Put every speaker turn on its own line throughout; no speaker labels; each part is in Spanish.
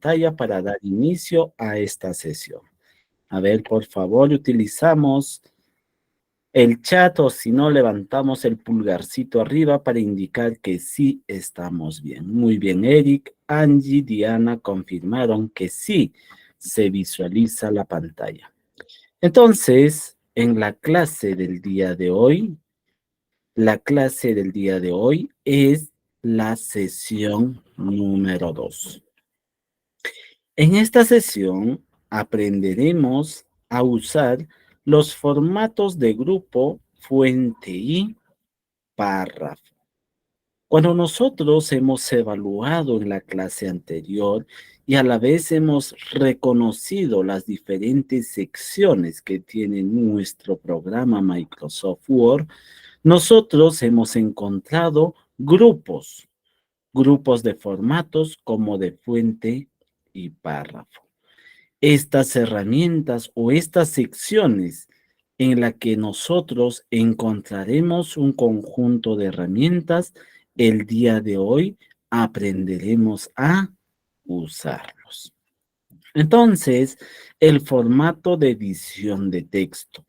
pantalla para dar inicio a esta sesión. A ver, por favor, utilizamos el chat o si no, levantamos el pulgarcito arriba para indicar que sí estamos bien. Muy bien, Eric, Angie, Diana confirmaron que sí se visualiza la pantalla. Entonces, en la clase del día de hoy, es la sesión número 2. En esta sesión aprenderemos a usar los formatos de grupo, fuente y párrafo. Cuando nosotros hemos evaluado en la clase anterior y a la vez hemos reconocido las diferentes secciones que tiene nuestro programa Microsoft Word, nosotros hemos encontrado grupos de formatos como de fuente y párrafo. Estas herramientas o estas secciones en la que nosotros encontraremos un conjunto de herramientas, el día de hoy aprenderemos a usarlos. Entonces, el formato de edición de texto.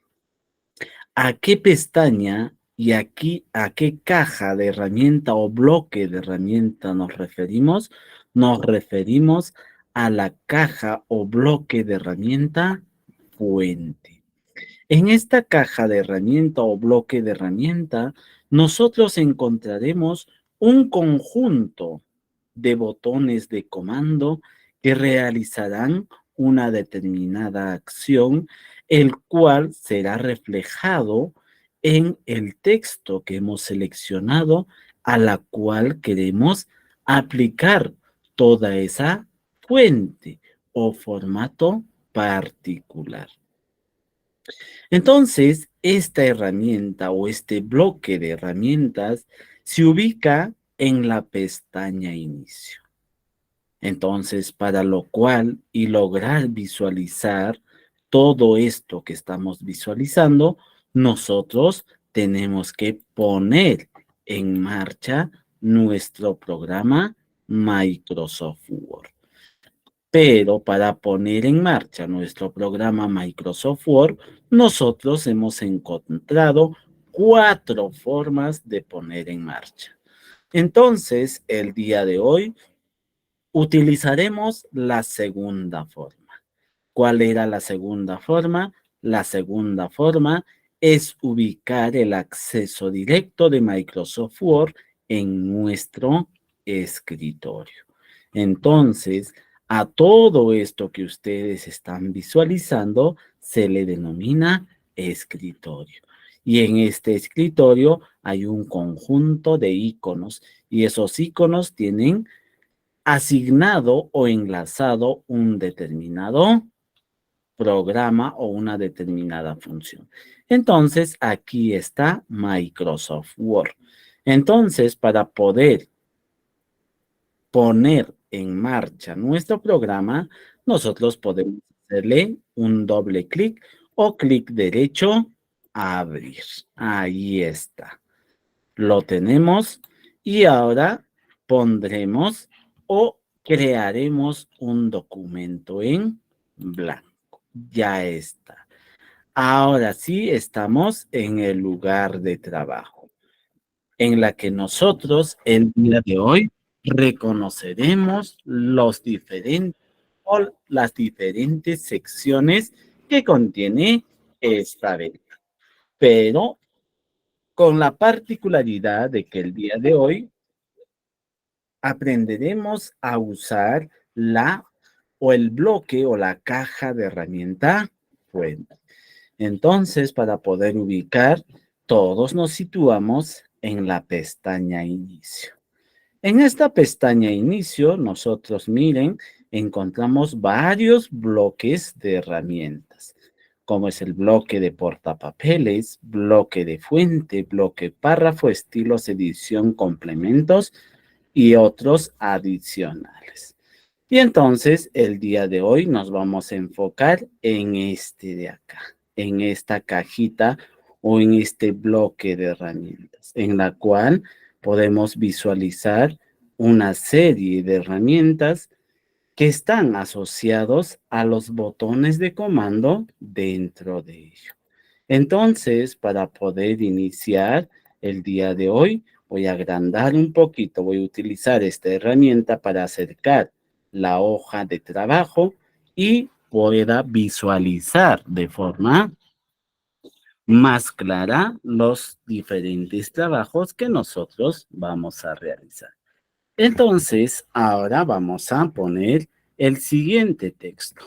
¿A qué pestaña y aquí a qué caja de herramienta o bloque de herramienta nos referimos? Nos referimos a la caja o bloque de herramienta fuente. En esta caja de herramienta o bloque de herramienta, nosotros encontraremos un conjunto de botones de comando que realizarán una determinada acción, el cual será reflejado en el texto que hemos seleccionado, a la cual queremos aplicar toda esa fuente o formato particular. Entonces, esta herramienta o este bloque de herramientas se ubica en la pestaña Inicio. Entonces, para lo cual y lograr visualizar todo esto que estamos visualizando, nosotros tenemos que poner en marcha nuestro programa Microsoft Word. Pero para poner en marcha nuestro programa Microsoft Word, nosotros hemos encontrado 4 formas de poner en marcha. Entonces, el día de hoy utilizaremos la segunda forma. ¿Cuál era la segunda forma? La segunda forma es ubicar el acceso directo de Microsoft Word en nuestro escritorio. Entonces, a todo esto que ustedes están visualizando se le denomina escritorio. Y en este escritorio hay un conjunto de iconos y esos iconos tienen asignado o enlazado un determinado programa o una determinada función. Entonces, aquí está Microsoft Word. Entonces, para poder poner en marcha nuestro programa, nosotros podemos hacerle un doble clic o clic derecho a abrir. Ahí está. Lo tenemos y ahora pondremos o crearemos un documento en blanco. Ya está. Ahora sí estamos en el lugar de trabajo, en la que nosotros el día de hoy reconoceremos los diferentes o las diferentes secciones que contiene esta venta. Pero con la particularidad de que el día de hoy aprenderemos a usar la o el bloque o la caja de herramienta fuente. Entonces, para poder ubicar, todos nos situamos en la pestaña Inicio. En esta pestaña Inicio, nosotros, miren, encontramos varios bloques de herramientas, como es el bloque de portapapeles, bloque de fuente, bloque párrafo, estilos, edición, complementos y otros adicionales. Y entonces, el día de hoy nos vamos a enfocar en este de acá, en esta cajita o en este bloque de herramientas, en la cual podemos visualizar una serie de herramientas que están asociados a los botones de comando dentro de ello. Entonces, para poder iniciar el día de hoy, voy a agrandar un poquito, voy a utilizar esta herramienta para acercar la hoja de trabajo y pueda visualizar de forma más clara los diferentes trabajos que nosotros vamos a realizar. Entonces, ahora vamos a poner el siguiente texto,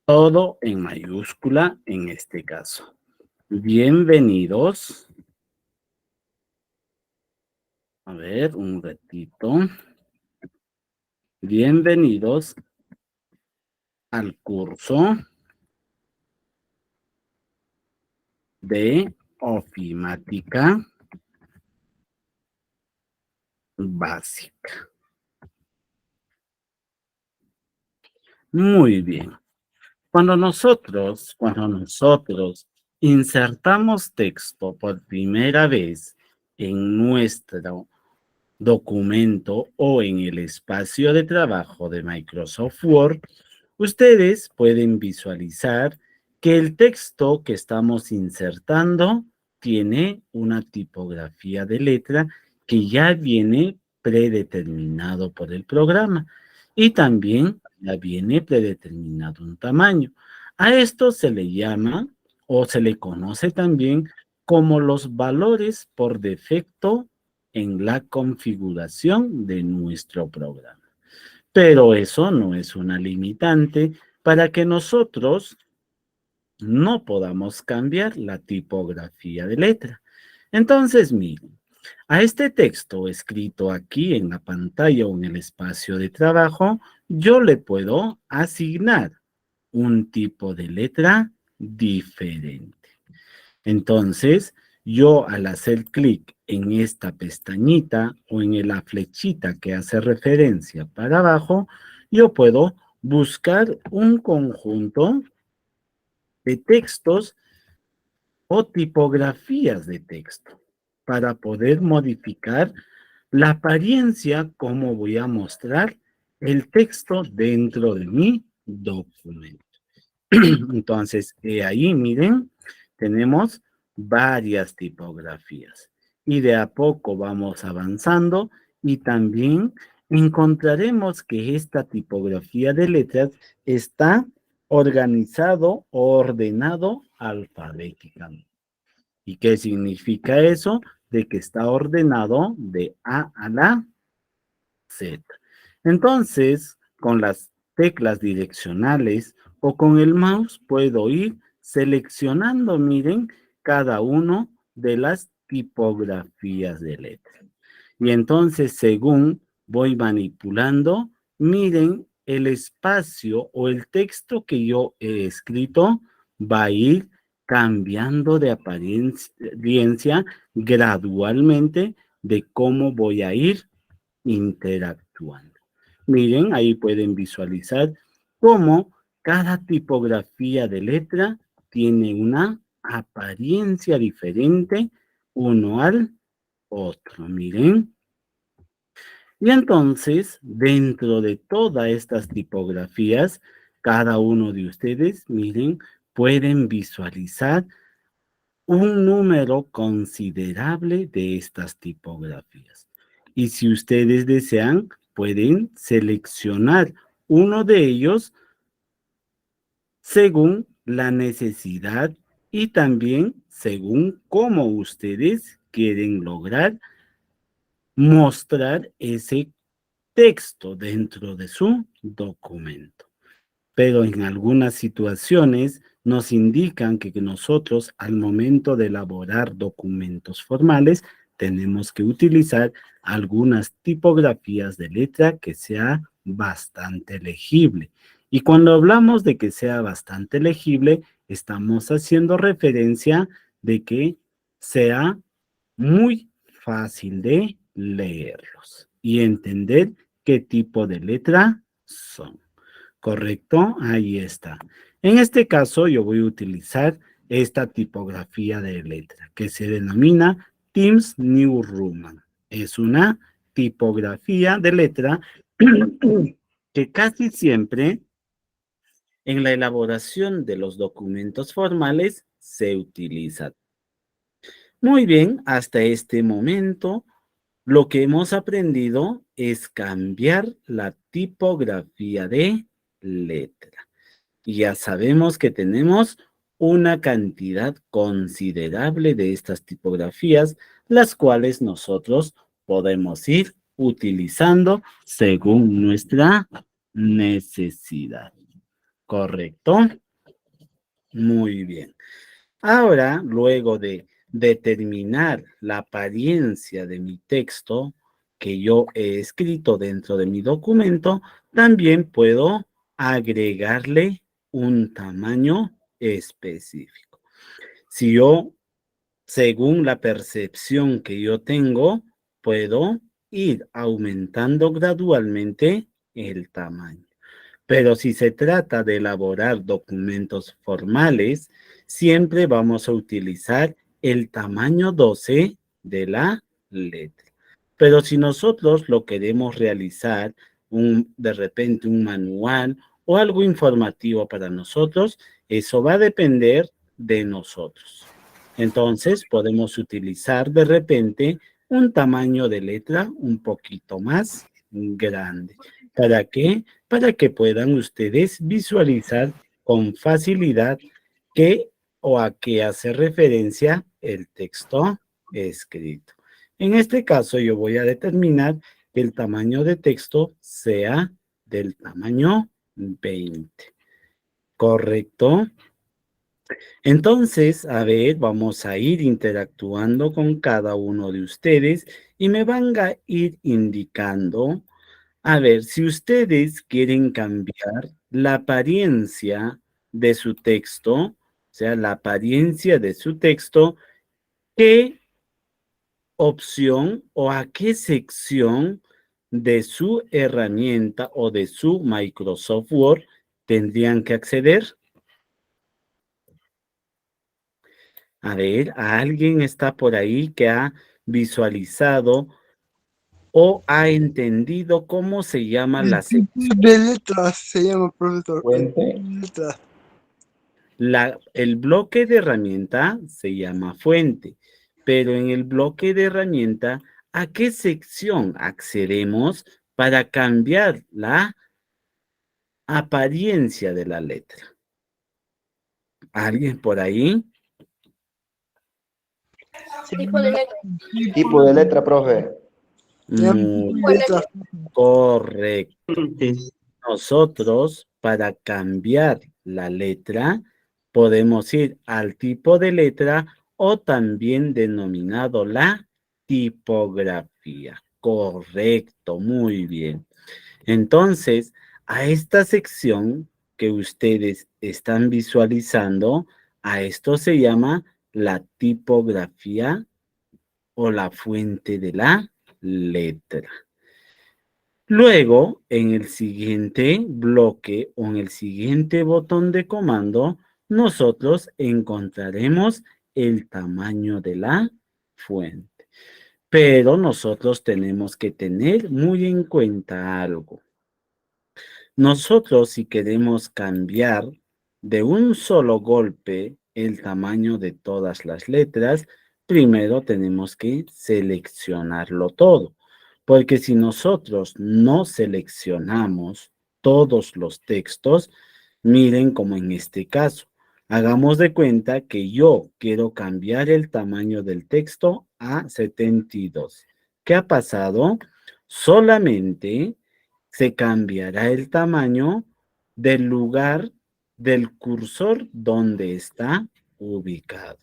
todo en mayúscula en este caso. Bienvenidos. A ver, un ratito. Bienvenidos al curso de ofimática básica. Muy bien. Cuando nosotros insertamos texto por primera vez en nuestro documento o en el espacio de trabajo de Microsoft Word, ustedes pueden visualizar que el texto que estamos insertando tiene una tipografía de letra que ya viene predeterminado por el programa y también ya viene predeterminado un tamaño. A esto se le llama o se le conoce también como los valores por defecto en la configuración de nuestro programa. Pero eso no es una limitante para que nosotros no podamos cambiar la tipografía de letra. Entonces, miren, a este texto escrito aquí en la pantalla o en el espacio de trabajo, yo le puedo asignar un tipo de letra diferente. Entonces, yo al hacer clic en esta pestañita o en la flechita que hace referencia para abajo, yo puedo buscar un conjunto de textos o tipografías de texto para poder modificar la apariencia como voy a mostrar el texto dentro de mi documento. Entonces, ahí miren, tenemos varias tipografías y de a poco vamos avanzando y también encontraremos que esta tipografía de letras está organizado o ordenado alfabéticamente. ¿Y qué significa eso? De que está ordenado de A a la Z. Entonces, con las teclas direccionales o con el mouse puedo ir seleccionando, miren, cada uno de las tipografías de letra. Y entonces, según voy manipulando, miren, el espacio o el texto que yo he escrito va a ir cambiando de apariencia gradualmente de cómo voy a ir interactuando. Miren, ahí pueden visualizar cómo cada tipografía de letra tiene una apariencia diferente uno al otro. Miren. Y entonces, dentro de todas estas tipografías, cada uno de ustedes, miren, pueden visualizar un número considerable de estas tipografías. Y si ustedes desean, pueden seleccionar uno de ellos según la necesidad y también según cómo ustedes quieren lograr mostrar ese texto dentro de su documento. Pero en algunas situaciones nos indican que nosotros al momento de elaborar documentos formales tenemos que utilizar algunas tipografías de letra que sea bastante legible. Y cuando hablamos de que sea bastante legible, estamos haciendo referencia de que sea muy fácil de leerlos y entender qué tipo de letra son. ¿Correcto? Ahí está. En este caso, yo voy a utilizar esta tipografía de letra que se denomina Times New Roman. Es una tipografía de letra que casi siempre en la elaboración de los documentos formales se utiliza. Muy bien, hasta este momento lo que hemos aprendido es cambiar la tipografía de letra. Y ya sabemos que tenemos una cantidad considerable de estas tipografías, las cuales nosotros podemos ir utilizando según nuestra necesidad. ¿Correcto? Muy bien. Ahora, luego de determinar la apariencia de mi texto que yo he escrito dentro de mi documento, también puedo agregarle un tamaño específico. Si yo, según la percepción que yo tengo, puedo ir aumentando gradualmente el tamaño. Pero si se trata de elaborar documentos formales, siempre vamos a utilizar el tamaño 12 de la letra. Pero si nosotros lo queremos realizar, de repente un manual o algo informativo para nosotros, eso va a depender de nosotros. Entonces podemos utilizar de repente un tamaño de letra un poquito más grande. ¿Para qué? Para que puedan ustedes visualizar con facilidad qué o a qué hace referencia el texto escrito. En este caso, yo voy a determinar que el tamaño de texto sea del tamaño 20. ¿Correcto? Entonces, a ver, vamos a ir interactuando con cada uno de ustedes y me van a ir indicando, a ver, si ustedes quieren cambiar la apariencia de su texto, o sea, la apariencia de su texto, ¿qué opción o a qué sección de su herramienta o de su Microsoft Word tendrían que acceder? A ver, ¿alguien está por ahí que ha visualizado o ha entendido cómo se llama la sección?
De letras se llama, profesor.
Fuente.
Letras.
El bloque de herramienta se llama fuente, pero en el bloque de herramienta, ¿a qué sección accedemos para cambiar la apariencia de la letra? ¿Alguien por ahí?
Tipo de letra.
Tipo de letra, profe.
Muy
Letras.
correcto. Nosotros, para cambiar la letra, podemos ir al tipo de letra o también denominado la tipografía. Correcto, muy bien. Entonces, a esta sección que ustedes están visualizando, a esto se llama la tipografía o la fuente de la letra. Luego, en el siguiente bloque o en el siguiente botón de comando, nosotros encontraremos el tamaño de la fuente. Pero nosotros tenemos que tener muy en cuenta algo. Nosotros, si queremos cambiar de un solo golpe el tamaño de todas las letras, primero tenemos que seleccionarlo todo. Porque si nosotros no seleccionamos todos los textos, miren como en este caso, hagamos de cuenta que yo quiero cambiar el tamaño del texto a 72. ¿Qué ha pasado? Solamente se cambiará el tamaño del lugar del cursor donde está ubicado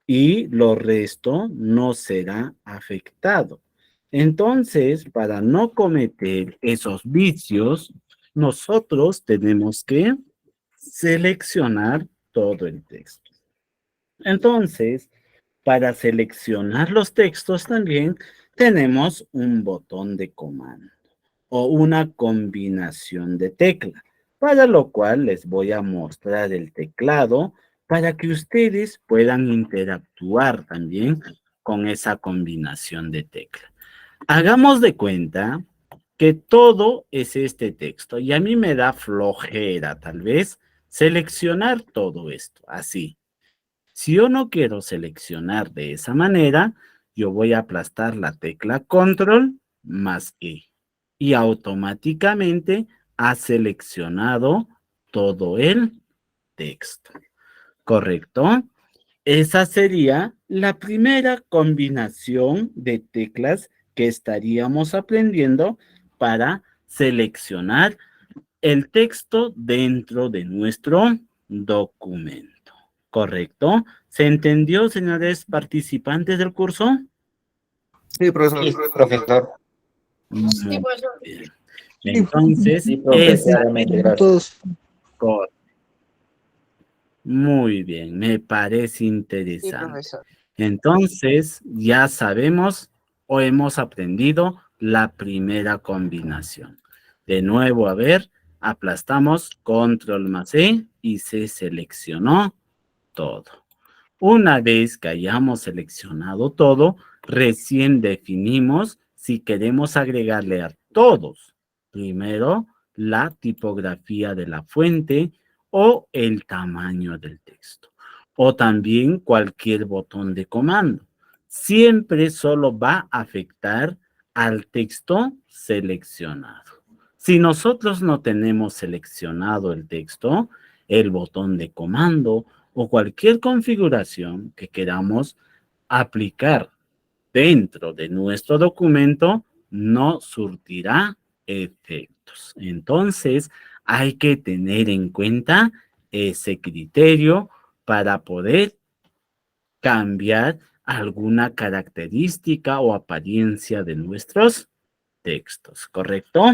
y lo resto no será afectado. Entonces, para no cometer esos vicios, nosotros tenemos que seleccionar todo el texto. Entonces, para seleccionar los textos también tenemos un botón de comando o una combinación de tecla, para lo cual les voy a mostrar el teclado para que ustedes puedan interactuar también con esa combinación de tecla. Hagamos de cuenta que todo es este texto. Y a mí me da flojera, tal vez, seleccionar todo esto, así. Si yo no quiero seleccionar de esa manera, yo voy a aplastar la tecla Control más E. Y automáticamente ha seleccionado todo el texto. ¿Correcto? Esa sería la primera combinación de teclas que estaríamos aprendiendo para seleccionar el texto dentro de nuestro documento. ¿Correcto? ¿Se entendió, señores participantes del curso?
Sí, profesor.
Sí, profesor.
Muy bien.
Sí,
Entonces,
Sí, profe, claramente, gracias.
todos.
cor- muy bien, me parece
Sí,
interesante.
profesor.
Entonces, ya sabemos o hemos aprendido la primera combinación. De nuevo, a ver, aplastamos control más E y se seleccionó todo. Una vez que hayamos seleccionado todo, recién definimos si queremos agregarle a todos. Primero, la tipografía de la fuente o el tamaño del texto. O también cualquier botón de comando. Siempre solo va a afectar al texto seleccionado. Si nosotros no tenemos seleccionado el texto, el botón de comando o cualquier configuración que queramos aplicar dentro de nuestro documento no surtirá efectos. Entonces, hay que tener en cuenta ese criterio para poder cambiar alguna característica o apariencia de nuestros textos, ¿correcto?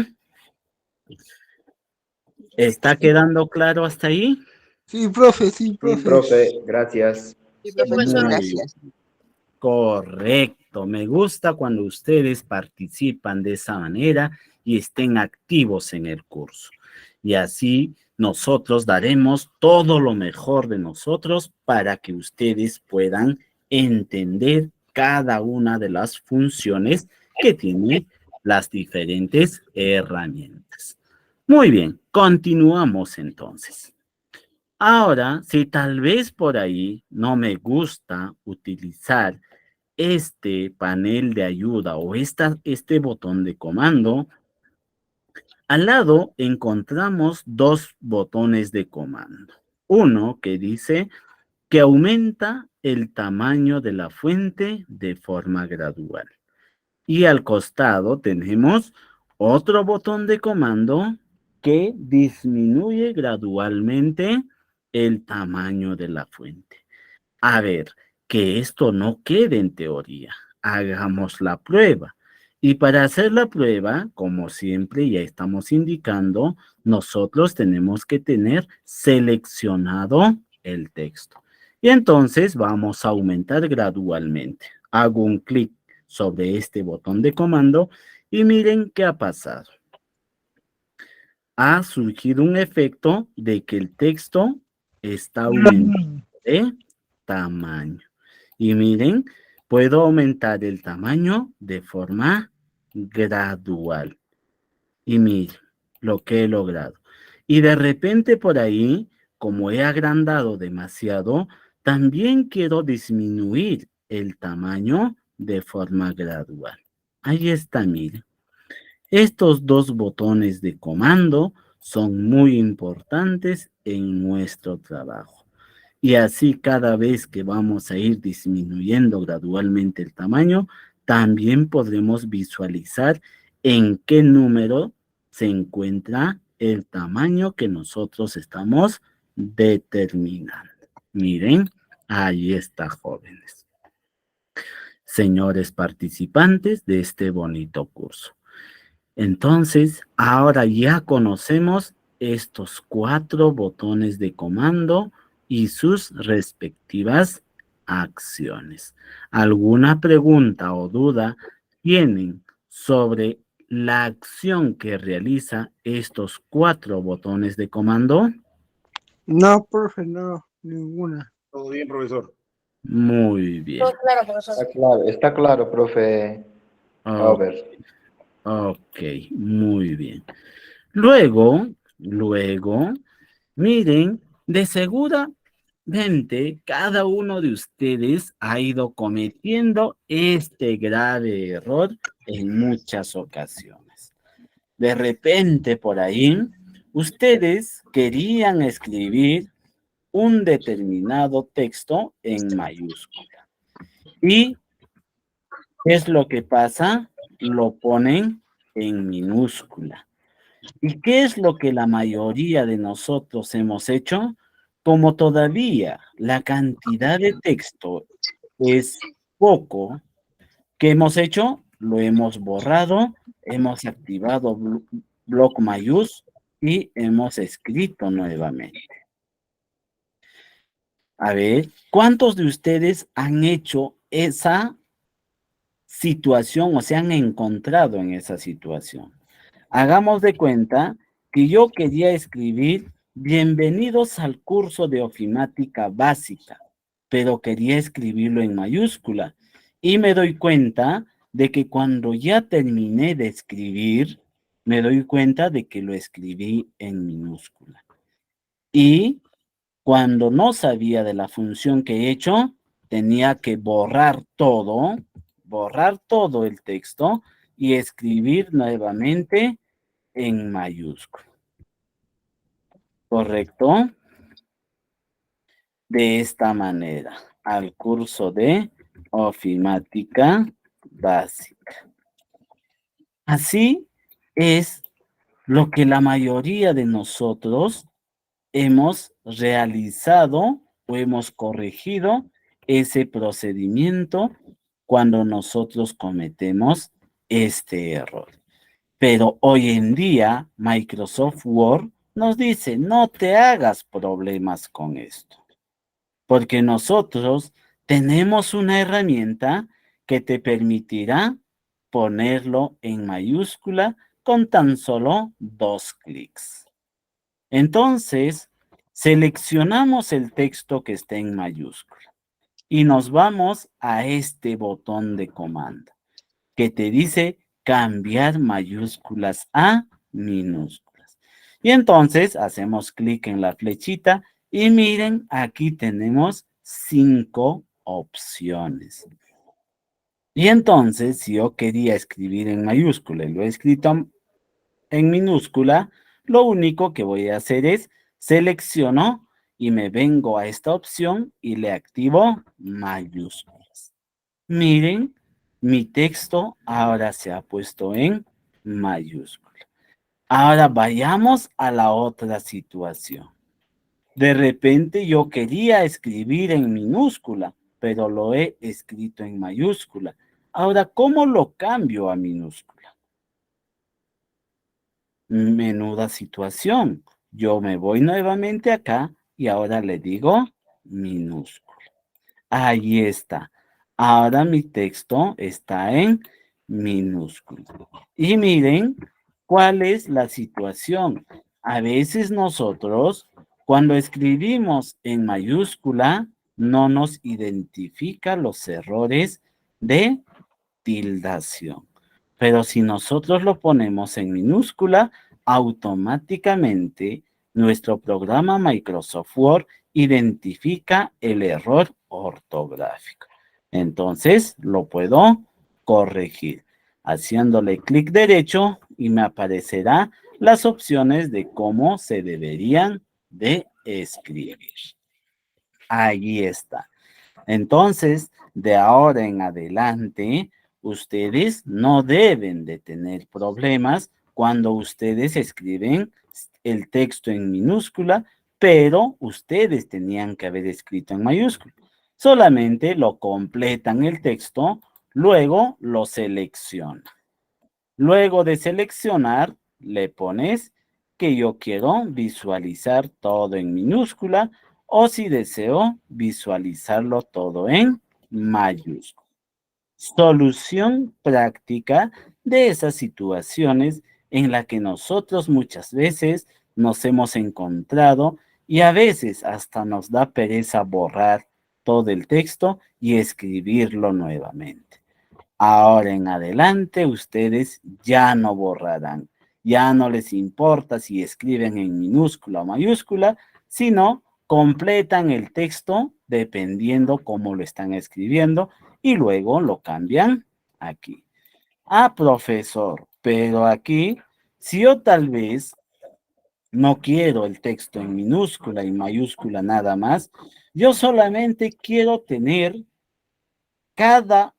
¿Está quedando claro hasta ahí?
Sí, profe, sí,
Sí,
profe.
profe, gracias.
Sí, profesor,
Muy
gracias.
correcto, me gusta cuando ustedes participan de esa manera y estén activos en el curso. Y así nosotros daremos todo lo mejor de nosotros para que ustedes puedan entender cada una de las funciones que tienen las diferentes herramientas. Muy bien, continuamos entonces. Ahora, si tal vez por ahí no me gusta utilizar este panel de ayuda o este botón de comando, al lado encontramos dos botones de comando. Uno que dice que aumenta el tamaño de la fuente de forma gradual. Y al costado tenemos otro botón de comando que disminuye gradualmente el tamaño de la fuente. A ver, que esto no quede en teoría. Hagamos la prueba. Y para hacer la prueba, como siempre ya estamos indicando, nosotros tenemos que tener seleccionado el texto. Y entonces vamos a aumentar gradualmente. Hago un clic sobre este botón de comando y miren qué ha pasado. Ha surgido un efecto de que el texto está aumentando de tamaño. Y miren, puedo aumentar el tamaño de forma gradual. Y miren lo que he logrado. Y de repente por ahí, como he agrandado demasiado, también quiero disminuir el tamaño de forma gradual. Ahí está, miren. Estos dos botones de comando son muy importantes en nuestro trabajo. Y así cada vez que vamos a ir disminuyendo gradualmente el tamaño, también podremos visualizar en qué número se encuentra el tamaño que nosotros estamos determinando. Miren, ahí está, jóvenes. Señores participantes de este bonito curso. Entonces, ahora ya conocemos estos 4 botones de comando y sus respectivas acciones. ¿Alguna pregunta o duda tienen sobre la acción que realiza estos 4 botones de comando?
No, profe, no, ninguna.
Todo bien, profesor.
Muy bien.
Todo claro, profesor.
Está claro, profe.
Ok.
Robert.
Ok, muy bien. Luego, miren, de seguramente cada uno de ustedes ha ido cometiendo este grave error en muchas ocasiones. De repente por ahí, ustedes querían escribir un determinado texto en mayúscula. ¿Y qué es lo que pasa? Lo ponen en minúscula. ¿Y qué es lo que la mayoría de nosotros hemos hecho? Como todavía la cantidad de texto es poco, ¿qué hemos hecho? Lo hemos borrado, hemos activado bloc mayús y hemos escrito nuevamente. A ver, ¿cuántos de ustedes han hecho esa situación o se han encontrado en esa situación? Hagamos de cuenta que yo quería escribir bienvenidos al curso de ofimática básica, pero quería escribirlo en mayúscula y me doy cuenta de que cuando ya terminé de escribir, me doy cuenta de que lo escribí en minúscula. Y cuando no sabía de la función que he hecho, tenía que borrar todo el texto y escribir nuevamente en mayúscula. ¿Correcto? De esta manera, al curso de ofimática básica. Así es lo que la mayoría de nosotros hemos realizado o hemos corregido ese procedimiento cuando nosotros cometemos este error. Pero hoy en día Microsoft Word nos dice, no te hagas problemas con esto, porque nosotros tenemos una herramienta que te permitirá ponerlo en mayúscula con tan solo 2 clics. Entonces, seleccionamos el texto que esté en mayúscula y nos vamos a este botón de comando que te dice cambiar mayúsculas a minúsculas. Y entonces hacemos clic en la flechita y miren, aquí tenemos 5 opciones. Y entonces, si yo quería escribir en mayúscula y lo he escrito en minúscula, lo único que voy a hacer es selecciono y me vengo a esta opción y le activo mayúsculas. Miren, mi texto ahora se ha puesto en mayúscula. Ahora vayamos a la otra situación. De repente yo quería escribir en minúscula, pero lo he escrito en mayúscula. Ahora, ¿cómo lo cambio a minúscula? Menuda situación. Yo me voy nuevamente acá y ahora le digo minúscula. Ahí está. Ahora mi texto está en minúscula. Y miren cuál es la situación. A veces nosotros, cuando escribimos en mayúscula, no nos identifica los errores de tildación. Pero si nosotros lo ponemos en minúscula, automáticamente nuestro programa Microsoft Word identifica el error ortográfico. Entonces, lo puedo corregir haciéndole clic derecho y me aparecerá las opciones de cómo se deberían de escribir. Ahí está. Entonces, de ahora en adelante, ustedes no deben de tener problemas cuando ustedes escriben el texto en minúscula, pero ustedes tenían que haber escrito en mayúscula. Solamente lo completan el texto, luego lo seleccionan. Luego de seleccionar, le pones que yo quiero visualizar todo en minúscula o si deseo visualizarlo todo en mayúscula. Solución práctica de esas situaciones en las que nosotros muchas veces nos hemos encontrado y a veces hasta nos da pereza borrar todo el texto y escribirlo nuevamente. Ahora en adelante ustedes ya no borrarán. Ya no les importa si escriben en minúscula o mayúscula, sino completan el texto dependiendo cómo lo están escribiendo y luego lo cambian aquí. Ah, profesor, pero aquí, si yo tal vez no quiero el texto en minúscula y mayúscula nada más, yo solamente quiero tener cada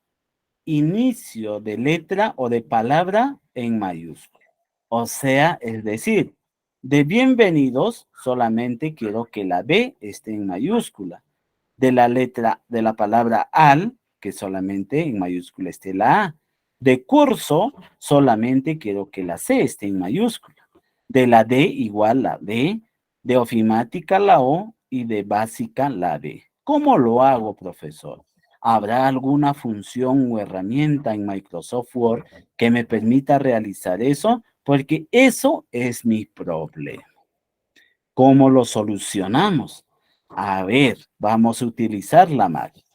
inicio de letra o de palabra en mayúscula. O sea, es decir, de bienvenidos solamente quiero que la B esté en mayúscula. De la letra, de la palabra al, que solamente en mayúscula esté la A. De curso, solamente quiero que la C esté en mayúscula. De la D igual la D, de ofimática la O y de básica la B. ¿Cómo lo hago, profesor? ¿Habrá alguna función o herramienta en Microsoft Word que me permita realizar eso? Porque eso es mi problema. ¿Cómo lo solucionamos? A ver, vamos a utilizar la máquina.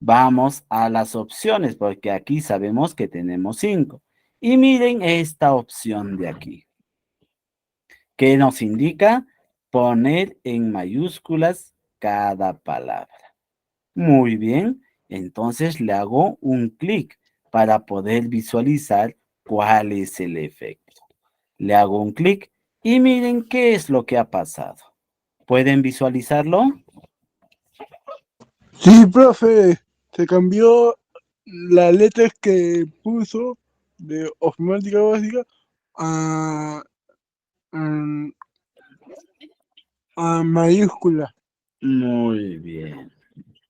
Vamos a las opciones, porque aquí sabemos que tenemos 5. Y miren esta opción de aquí, que nos indica poner en mayúsculas cada palabra. Muy bien, entonces le hago un clic para poder visualizar cuál es el efecto. Le hago un clic y miren qué es lo que ha pasado. ¿Pueden visualizarlo?
Sí, profe, se cambió las letras que puso de ofimática básica a, a, a mayúscula.
Muy bien.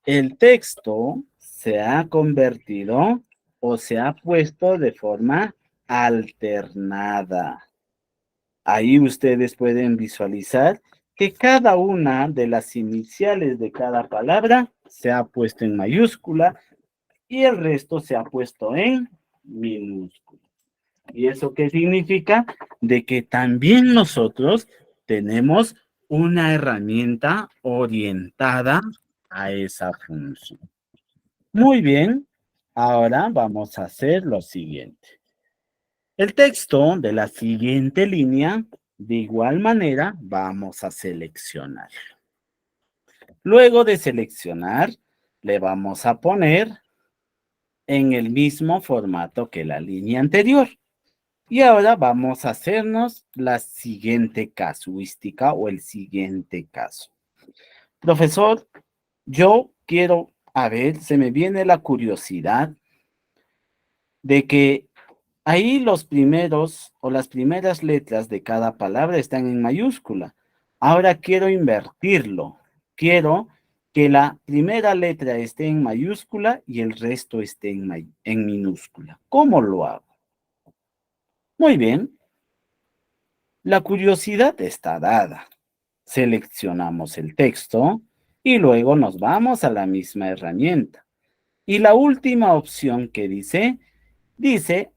El texto se ha convertido o se ha puesto de forma alternada. Ahí ustedes pueden visualizar que cada una de las iniciales de cada palabra se ha puesto en mayúscula y el resto se ha puesto en minúscula. ¿Y eso qué significa? De que también nosotros tenemos una herramienta orientada a esa función. Muy bien, ahora vamos a hacer lo siguiente. El texto de la siguiente línea, de igual manera, vamos a seleccionar. Luego de seleccionar, le vamos a poner en el mismo formato que la línea anterior. Y ahora vamos a hacernos la siguiente casuística o el siguiente caso. Profesor, yo quiero, a ver, se me viene la curiosidad de que ahí los primeros o las primeras letras de cada palabra están en mayúscula. Ahora quiero invertirlo. Quiero que la primera letra esté en mayúscula y el resto esté en minúscula. ¿Cómo lo hago? Muy bien. La curiosidad está dada. Seleccionamos el texto y luego nos vamos a la misma herramienta. Y la última opción que dice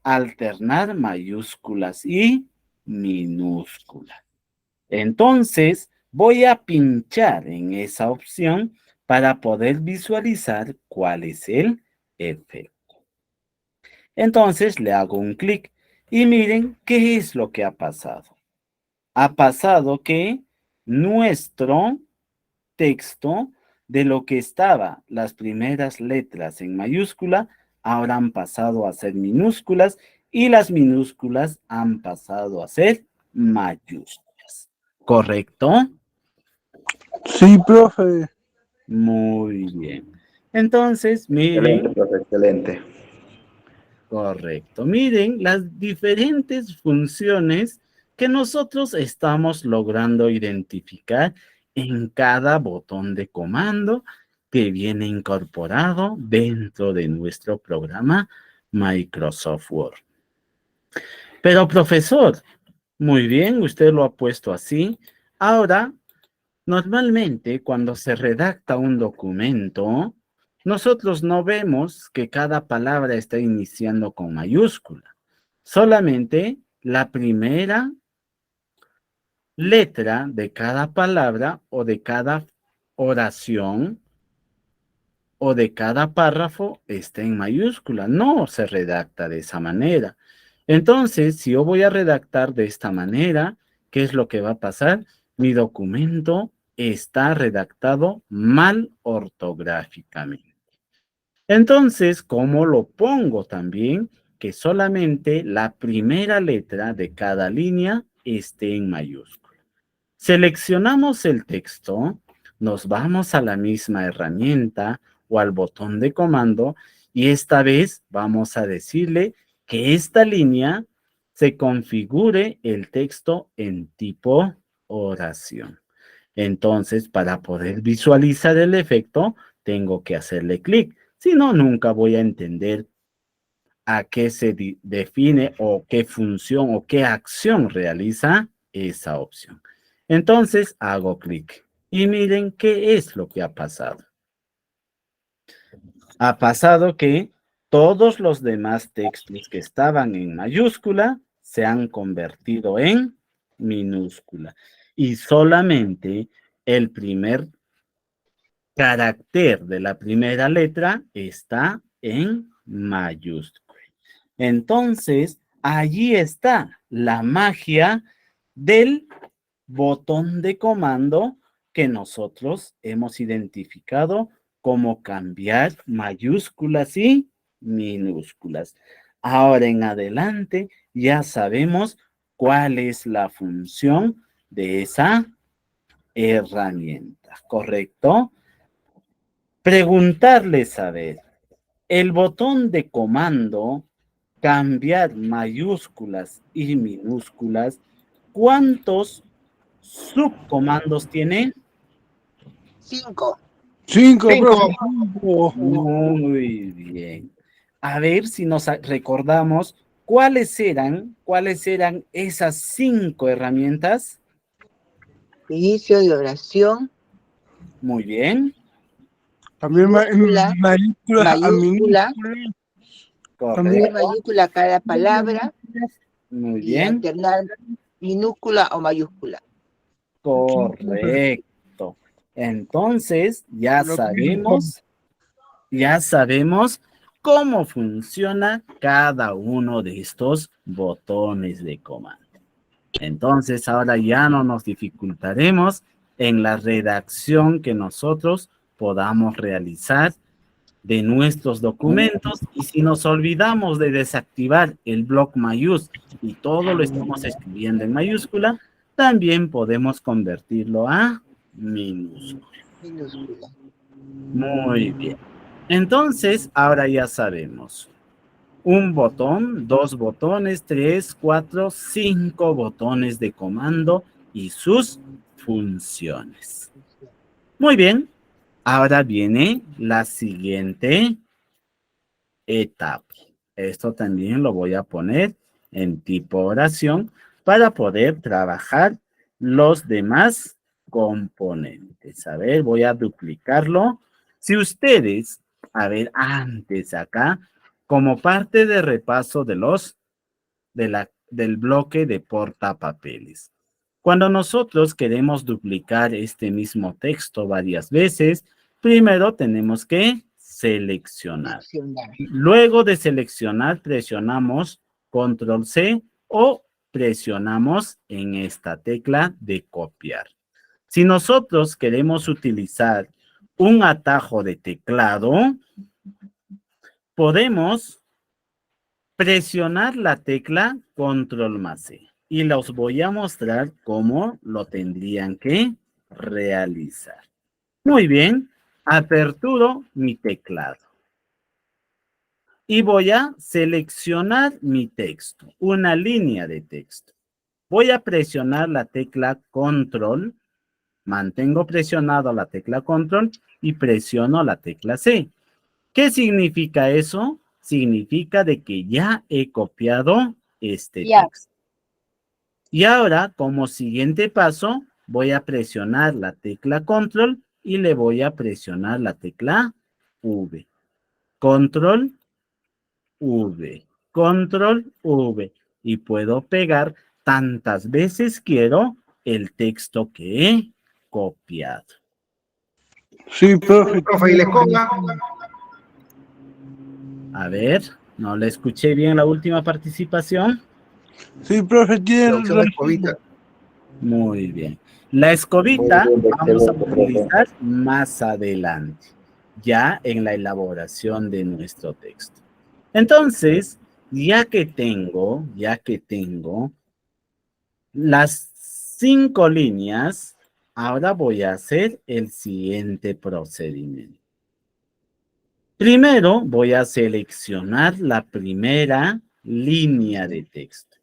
alternar mayúsculas y minúsculas. Entonces, voy a pinchar en esa opción para poder visualizar cuál es el efecto. Entonces, le hago un clic y miren qué es lo que ha pasado. Ha pasado que nuestro texto de lo que estaba las primeras letras en mayúscula ahora han pasado a ser minúsculas y las minúsculas han pasado a ser mayúsculas. ¿Correcto?
Sí, profe.
Muy bien. Entonces,
Excelente,
miren,
profe, excelente.
correcto. Miren las diferentes funciones que nosotros estamos logrando identificar en cada botón de comando que viene incorporado dentro de nuestro programa Microsoft Word. Pero profesor, muy bien, usted lo ha puesto así. Ahora, normalmente cuando se redacta un documento, nosotros no vemos que cada palabra está iniciando con mayúscula. Solamente la primera letra de cada palabra o de cada oración o de cada párrafo esté en mayúscula. No se redacta de esa manera. Entonces, si yo voy a redactar de esta manera, ¿qué es lo que va a pasar? Mi documento está redactado mal ortográficamente. Entonces, ¿cómo lo pongo también? Que solamente la primera letra de cada línea esté en mayúscula. Seleccionamos el texto, nos vamos a la misma herramienta o al botón de comando y esta vez vamos a decirle que esta línea se configure el texto en tipo oración. Entonces, para poder visualizar el efecto, tengo que hacerle clic. Si no, nunca voy a entender a qué se define o qué función o qué acción realiza esa opción. Entonces, hago clic. Y miren qué es lo que ha pasado. Ha pasado que todos los demás textos que estaban en mayúscula se han convertido en minúscula. Y solamente el primer carácter de la primera letra está en mayúscula. Entonces, allí está la magia del botón de comando que nosotros hemos identificado como cambiar mayúsculas y minúsculas. Ahora en adelante ya sabemos cuál es la función de esa herramienta, ¿correcto? Preguntarles, a ver, el botón de comando, cambiar mayúsculas y minúsculas, ¿cuántos subcomandos tiene?
5.
5,
Cinco.
profe. 5.
Muy bien. A ver si nos recordamos cuáles eran esas 5 herramientas.
Inicio de oración,
Muy bien,
También
minúscula,
mayúsculas a
mayúscula,
minúsculas.
poner
correcto.
mayúscula a cada palabra
Muy
y
bien,
alternar minúscula o mayúscula.
correcto. Entonces,
Lo mismo.
ya sabemos cómo funciona cada uno de estos botones de comando. Entonces, ahora ya no nos dificultaremos en la redacción que nosotros podamos realizar de nuestros documentos, y si nos olvidamos de desactivar el bloc mayúscula y todo lo estamos escribiendo en mayúscula, también podemos convertirlo a minúscula.
Minúscula.
Muy bien. Entonces, ahora ya sabemos. Un botón, 2 botones, 3, 4, 5 botones de comando y sus funciones. Muy bien. Ahora viene la siguiente etapa. Esto también lo voy a poner en tipo oración para poder trabajar los demás componentes. A ver, voy a duplicarlo. Si ustedes, a ver, antes acá, como parte de repaso del bloque de portapapeles. Cuando nosotros queremos duplicar este mismo texto varias veces, primero tenemos que seleccionar.
Seleccionar.
Luego de seleccionar, presionamos Control C o presionamos en esta tecla de copiar. Si nosotros queremos utilizar un atajo de teclado, podemos presionar la tecla Control más C y los voy a mostrar cómo lo tendrían que realizar. Muy bien, aperturo mi teclado y voy a seleccionar mi texto, una línea de texto. Voy a presionar la tecla Control, mantengo presionado la tecla Control y presiono la tecla C. ¿Qué significa eso? Significa de que ya he copiado este texto. Y ahora, como siguiente paso, voy a presionar la tecla Control y le voy a presionar la tecla V. Control V, Control V, y puedo pegar tantas veces quiero el texto que he copiado.
Sí, profe.
Profe, ¿y la escoba?
A ver, no le escuché bien la última participación.
Sí, profe,
La
tiene
opción escobita.
Muy bien. La
Muy
escobita
bien,
vamos a
excelente, profe.
utilizar más adelante, ya en la elaboración de nuestro texto. Entonces, ya que tengo las 5 líneas, ahora voy a hacer el siguiente procedimiento. Primero voy a seleccionar la primera línea de texto.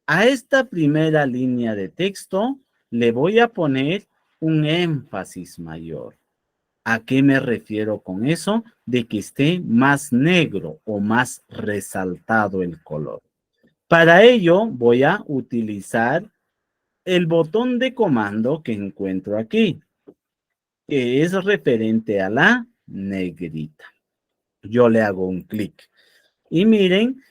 A esta primera línea de texto le voy a poner un énfasis mayor. ¿A qué me refiero con eso? De que esté más negro o más resaltado el color. Para ello voy a utilizar el botón de comando que encuentro aquí, que es referente a la negrita. Yo le hago un clic y miren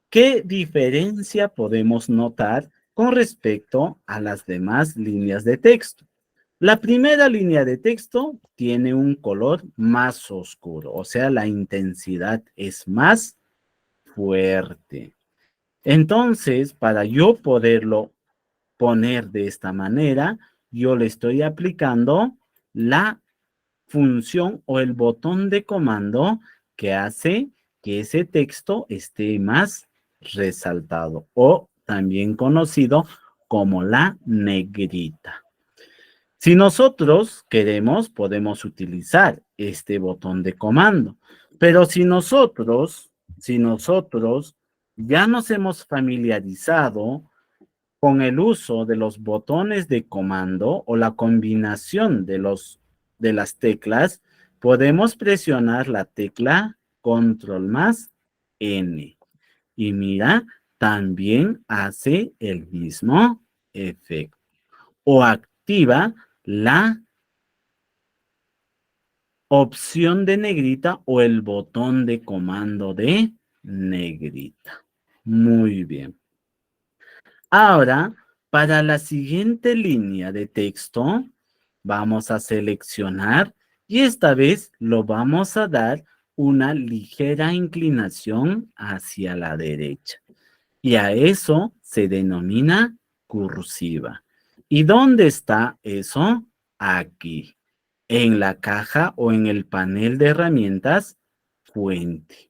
qué diferencia podemos notar con respecto a las demás líneas de texto. La primera línea de texto tiene un color más oscuro, o sea, la intensidad es más fuerte. Entonces, para yo poderlo poner de esta manera, yo le estoy aplicando la función o el botón de comando que hace que ese texto esté más resaltado o también conocido como la negrita. Si nosotros queremos, podemos utilizar este botón de comando, pero si nosotros ya nos hemos familiarizado con el uso de los botones de comando o la combinación de las teclas, podemos presionar la tecla control más N. Y mira, también hace el mismo efecto. O activa la opción de negrita o el botón de comando de negrita. Muy bien. Ahora, para la siguiente línea de texto, vamos a seleccionar y esta vez lo vamos a dar una ligera inclinación hacia la derecha. Y a eso se denomina cursiva. ¿Y dónde está eso? Aquí, en la caja o en el panel de herramientas fuente.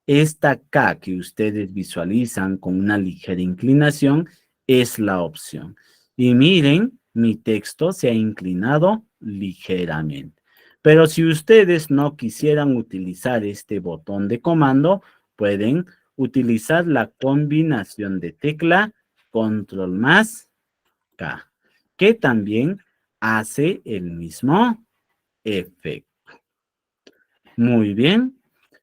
Esta K que ustedes visualizan con una ligera inclinación es la opción. Y miren, mi texto se ha inclinado ligeramente. Pero si ustedes no quisieran utilizar este botón de comando, pueden utilizar la combinación de tecla control más K, que también hace el mismo efecto. Muy bien.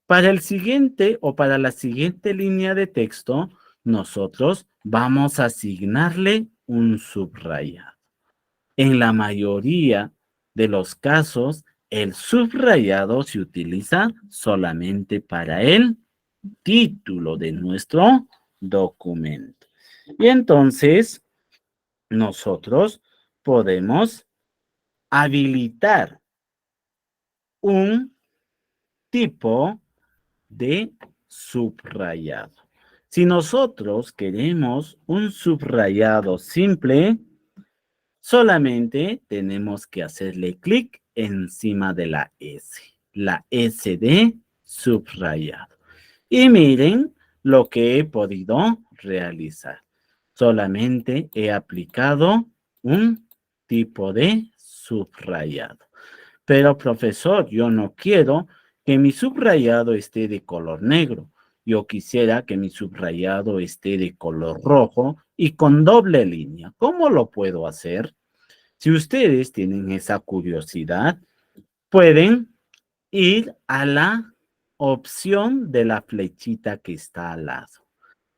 Para el siguiente o para la siguiente línea de texto, nosotros vamos a asignarle un subrayado. En la mayoría de los casos, el subrayado se utiliza solamente para el título de nuestro documento. Y entonces, nosotros podemos habilitar un tipo de subrayado. Si nosotros queremos un subrayado simple, solamente tenemos que hacerle clic encima de la S de subrayado. Y miren lo que he podido realizar. Solamente he aplicado un tipo de subrayado. Pero profesor, yo no quiero que mi subrayado esté de color negro. Yo quisiera que mi subrayado esté de color rojo y con doble línea. ¿Cómo lo puedo hacer? Si ustedes tienen esa curiosidad, pueden ir a la opción de la flechita que está al lado.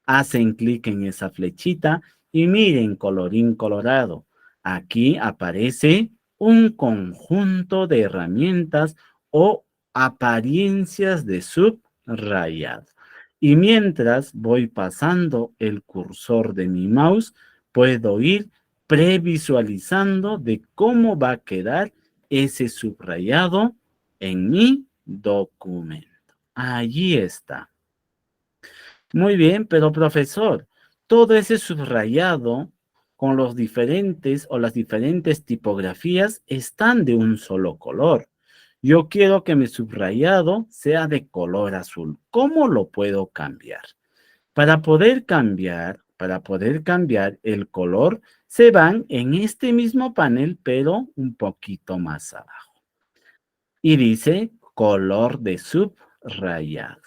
Hacen clic en esa flechita y miren, colorín colorado, aquí aparece un conjunto de herramientas o apariencias de subrayado. Y mientras voy pasando el cursor de mi mouse, puedo ir previsualizando de cómo va a quedar ese subrayado en mi documento. Allí está. Muy bien, pero profesor, todo ese subrayado con los diferentes o las diferentes tipografías están de un solo color. Yo quiero que mi subrayado sea de color azul. ¿Cómo lo puedo cambiar? Para poder cambiar el color, se van en este mismo panel, pero un poquito más abajo. Y dice color de subrayado.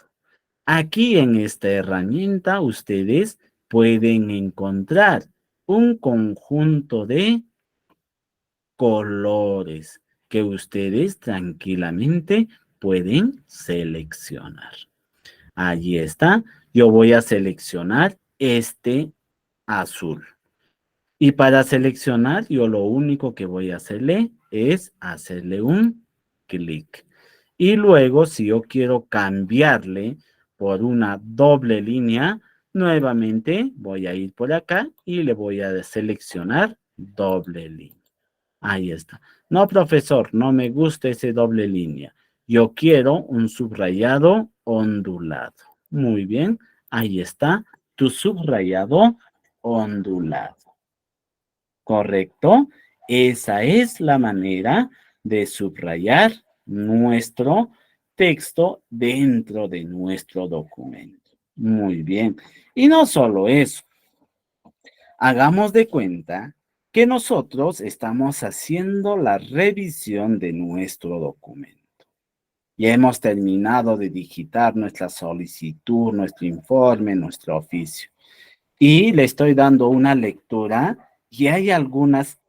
Aquí en esta herramienta ustedes pueden encontrar un conjunto de colores que ustedes tranquilamente pueden seleccionar. Allí está. Yo voy a seleccionar este azul. Y para seleccionar, yo lo único que voy a hacerle es hacerle un clic. Y luego, si yo quiero cambiarle por una doble línea, nuevamente voy a ir por acá y le voy a seleccionar doble línea. Ahí está. No, profesor, no me gusta ese doble línea. Yo quiero un subrayado ondulado. Muy bien, ahí está tu subrayado ondulado. ¿Correcto? Esa es la manera de subrayar nuestro texto dentro de nuestro documento. Muy bien. Y no solo eso. Hagamos de cuenta que nosotros estamos haciendo la revisión de nuestro documento. Ya hemos terminado de digitar nuestra solicitud, nuestro informe, nuestro oficio. Y le estoy dando una lectura y hay algunas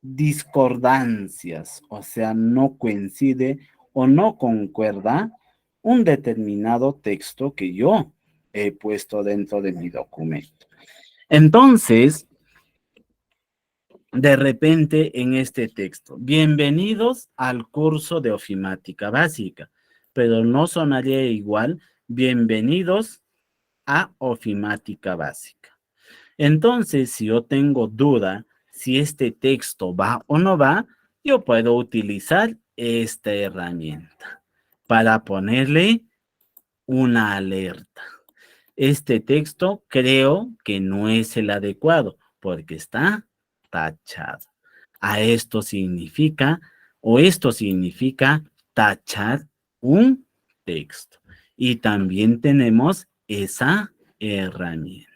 discordancias, o sea, no coincide o no concuerda un determinado texto que yo he puesto dentro de mi documento. Entonces, de repente en este texto, bienvenidos al curso de ofimática básica, pero no sonaría igual, bienvenidos a ofimática básica. Entonces, si yo tengo duda si este texto va o no va, yo puedo utilizar esta herramienta para ponerle una alerta. Este texto creo que no es el adecuado porque está tachado. Esto significa tachar un texto. Y también tenemos esa herramienta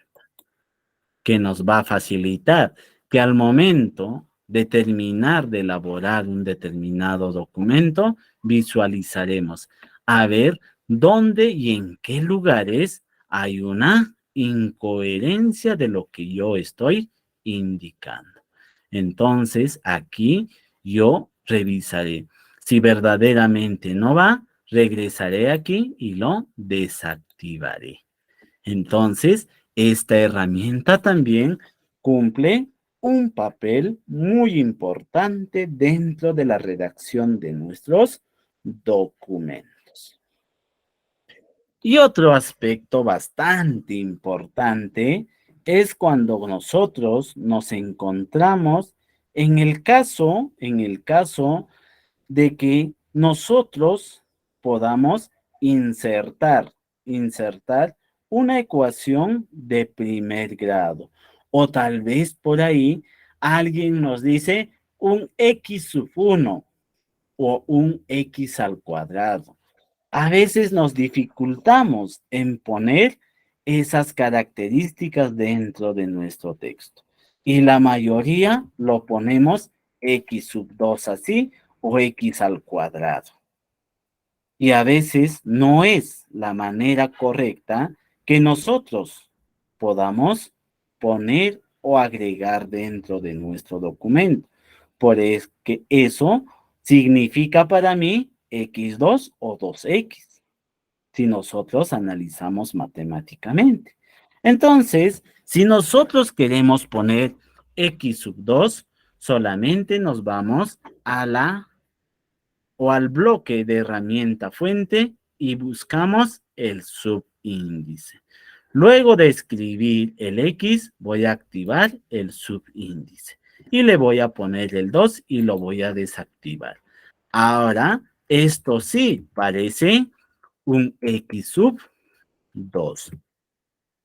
que nos va a facilitar que al momento de terminar de elaborar un determinado documento, visualizaremos a ver dónde y en qué lugares hay una incoherencia de lo que yo estoy indicando. Entonces, aquí yo revisaré. Si verdaderamente no va, regresaré aquí y lo desactivaré. Entonces, esta herramienta también cumple un papel muy importante dentro de la redacción de nuestros documentos. Y otro aspecto bastante importante es cuando nosotros nos encontramos en el caso de que nosotros podamos insertar una ecuación de primer grado. O tal vez por ahí alguien nos dice un x sub 1 o un x al cuadrado. A veces nos dificultamos en poner esas características dentro de nuestro texto. Y la mayoría lo ponemos x sub 2 así o x al cuadrado. Y a veces no es la manera correcta que nosotros podamos poner o agregar dentro de nuestro documento. Por eso que eso significa para mí x2 o 2x, si nosotros analizamos matemáticamente. Entonces, si nosotros queremos poner x sub 2, solamente nos vamos a al bloque de herramienta fuente y buscamos el subíndice. Luego de escribir el X, voy a activar el subíndice. y le voy a poner el 2 y lo voy a desactivar. Ahora, esto sí parece un x sub 2.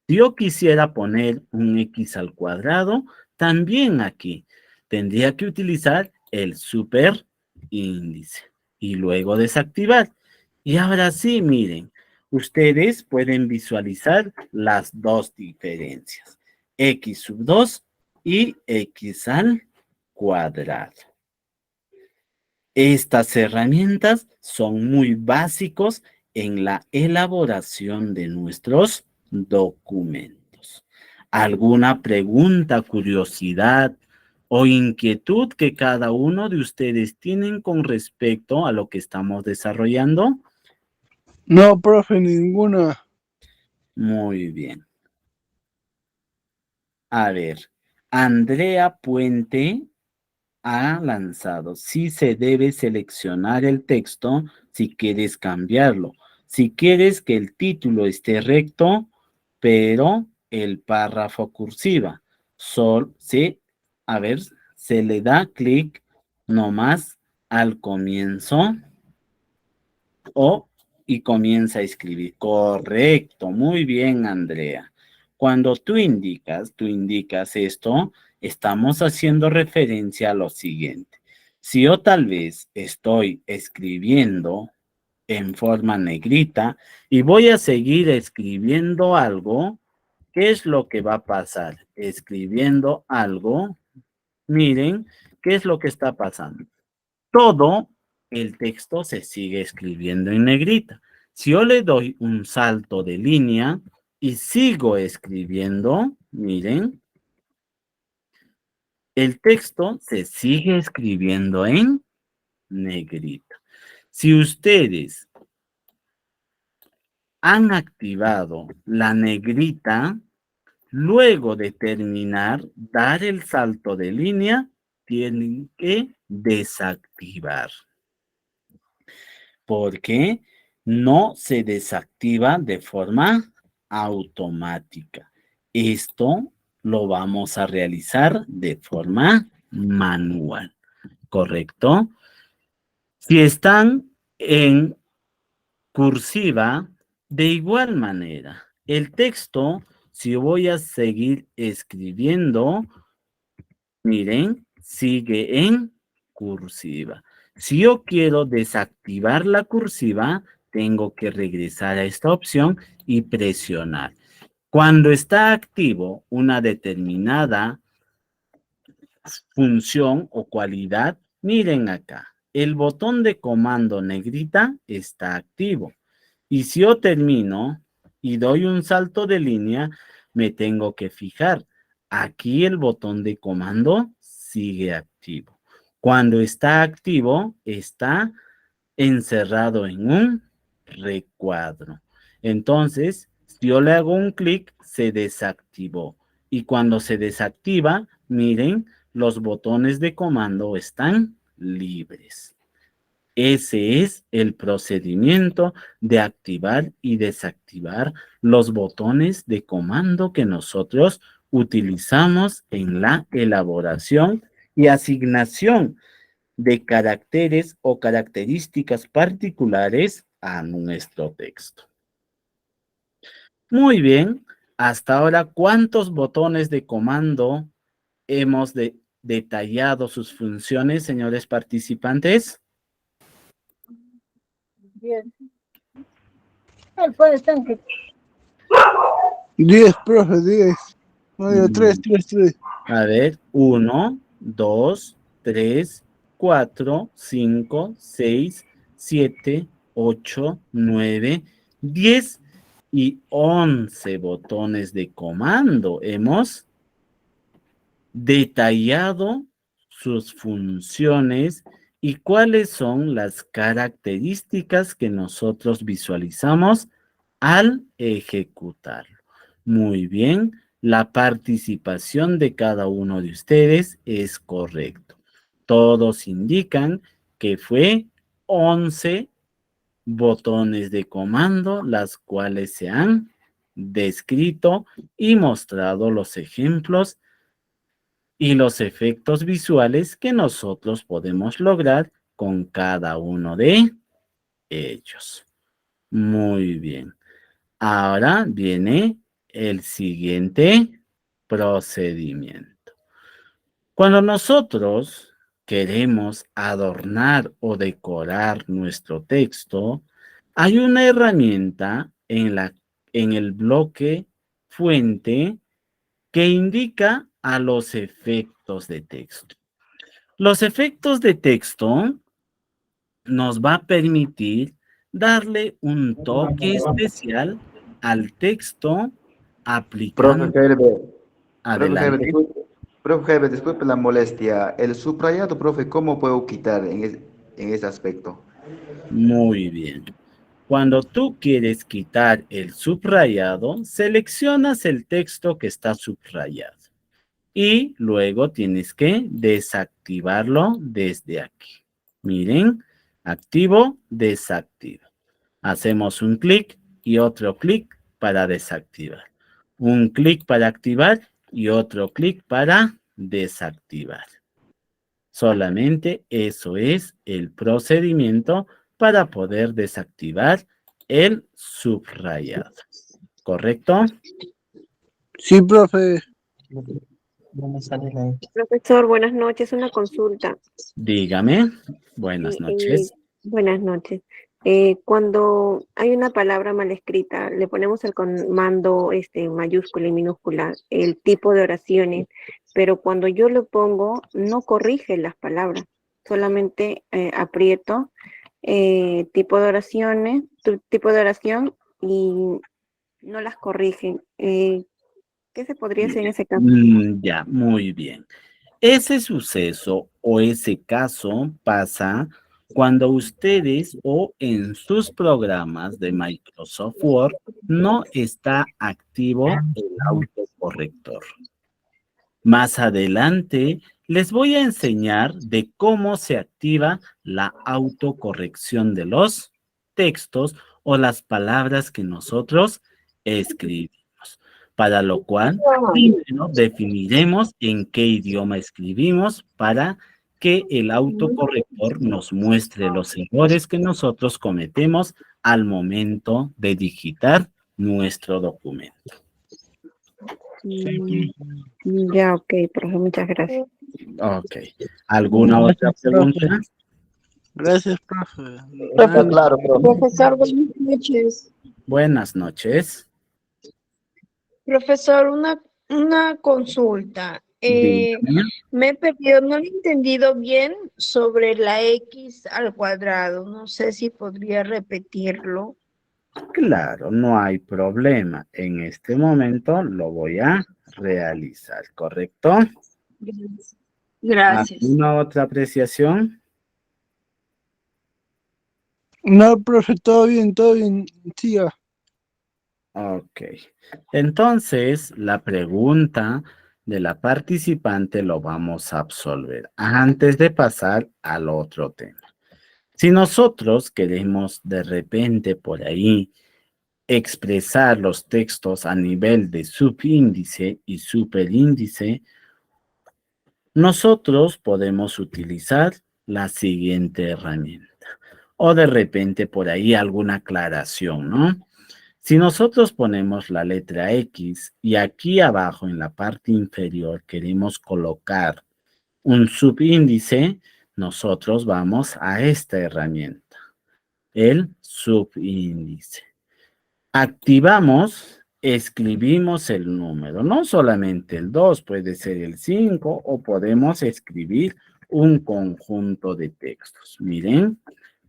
Si yo quisiera poner un x al cuadrado, también aquí tendría que utilizar el superíndice y luego desactivar. Y ahora sí, miren, ustedes pueden visualizar las dos diferencias, x sub 2 y x al cuadrado. Estas herramientas son muy básicos en la elaboración de nuestros documentos. ¿Alguna pregunta, curiosidad o inquietud que cada uno de ustedes tienen con respecto a lo que estamos desarrollando?
No, profe, ninguna.
Muy bien. A ver, Andrea Puente ha lanzado. Sí se debe seleccionar el texto si quieres cambiarlo. Si quieres que el título esté recto, pero el párrafo cursiva. A ver, se le da clic nomás al comienzo y comienza a escribir. Correcto, muy bien, Andrea. Cuando tú indicas esto, estamos haciendo referencia a lo siguiente. Si yo tal vez estoy escribiendo en forma negrita y voy a seguir escribiendo algo, ¿qué es lo que va a pasar? Escribiendo algo, miren, ¿qué es lo que está pasando? Todo el texto se sigue escribiendo en negrita. Si yo le doy un salto de línea y sigo escribiendo, miren, el texto se sigue escribiendo en negrita. Si ustedes han activado la negrita, luego de terminar, dar el salto de línea, tienen que desactivar. Porque no se desactiva de forma automática. Esto lo vamos a realizar de forma manual, ¿correcto? Si están en cursiva, de igual manera, el texto, si voy a seguir escribiendo, miren, sigue en cursiva. Si yo quiero desactivar la cursiva, tengo que regresar a esta opción y presionar. Cuando está activo una determinada función o cualidad, miren acá, el botón de comando negrita está activo. Y si yo termino y doy un salto de línea, me tengo que fijar. Aquí el botón de comando sigue activo. Cuando está activo, está encerrado en un recuadro. Entonces, si yo le hago un clic, se desactivó. Y cuando se desactiva, miren, los botones de comando están libres. Ese es el procedimiento de activar y desactivar los botones de comando que nosotros utilizamos en la elaboración y asignación de caracteres o características particulares a nuestro texto. Muy bien, hasta ahora, ¿cuántos botones de comando hemos detallado sus funciones, señores participantes?
Bien. Puede tanque.
10, profe, 10. No, digo, 3.
A ver, 1, 2, 3, 4, 5, 6, 7, 8, 9, 10 y 11 botones de comando. Hemos detallado sus funciones y cuáles son las características que nosotros visualizamos al ejecutarlo. Muy bien, la participación de cada uno de ustedes es correcto. Todos indican que fue 11 botones de comando, las cuales se han descrito y mostrado los ejemplos y los efectos visuales que nosotros podemos lograr con cada uno de ellos. Muy bien. Ahora viene el siguiente procedimiento. Cuando nosotros queremos adornar o decorar nuestro texto, hay una herramienta en el bloque fuente que indica a los efectos de texto. Los efectos de texto nos va a permitir darle un toque especial al texto aplicando
Profe Herbert,
adelante.
profe Herbert, disculpe la molestia. El subrayado, profe, ¿cómo puedo quitar en ese aspecto?
Muy bien. Cuando tú quieres quitar el subrayado, seleccionas el texto que está subrayado y luego tienes que desactivarlo desde aquí. Miren, activo, desactivo. Hacemos un clic y otro clic para desactivar. Un clic para activar y otro clic para desactivar. Solamente eso es el procedimiento para poder desactivar el subrayado. ¿Correcto?
Sí, profe.
Profesor, buenas noches. Una consulta.
Dígame. Buenas noches.
Buenas noches. Cuando hay una palabra mal escrita, le ponemos el comando mayúscula y minúscula, el tipo de oraciones, pero cuando yo lo pongo, no corrige las palabras, solamente aprieto tipo de oraciones, tipo de oración y no las corrigen. ¿Qué se podría hacer en ese caso?
Ya, muy bien. Ese suceso o ese caso pasa cuando ustedes o en sus programas de Microsoft Word no está activo el autocorrector. Más adelante les voy a enseñar de cómo se activa la autocorrección de los textos o las palabras que nosotros escribimos. Para lo cual, primero definiremos en qué idioma escribimos para que el autocorrector nos muestre los errores que nosotros cometemos al momento de digitar nuestro documento.
Ya, ok, profe, muchas gracias.
Ok. ¿Alguna otra pregunta?
Gracias, profe.
Está claro, profe.
Profesor, buenas noches.
Buenas noches.
Profesor, una consulta.
Dígame.
Me he perdido, no lo he entendido bien sobre la x al cuadrado. No sé si podría repetirlo.
Claro, no hay problema. En este momento lo voy a realizar, ¿correcto?
Gracias.
¿Alguna otra apreciación?
No, profe, todo bien, todo bien. Siga.
Ok. Entonces, la pregunta de la participante lo vamos a absolver antes de pasar al otro tema. Si nosotros queremos de repente por ahí expresar los textos a nivel de subíndice y superíndice, nosotros podemos utilizar la siguiente herramienta. O de repente por ahí alguna aclaración, ¿no? Si nosotros ponemos la letra X y aquí abajo en la parte inferior queremos colocar un subíndice, nosotros vamos a esta herramienta, el subíndice. Activamos, escribimos el número, no solamente el 2, puede ser el 5 o podemos escribir un conjunto de textos. Miren,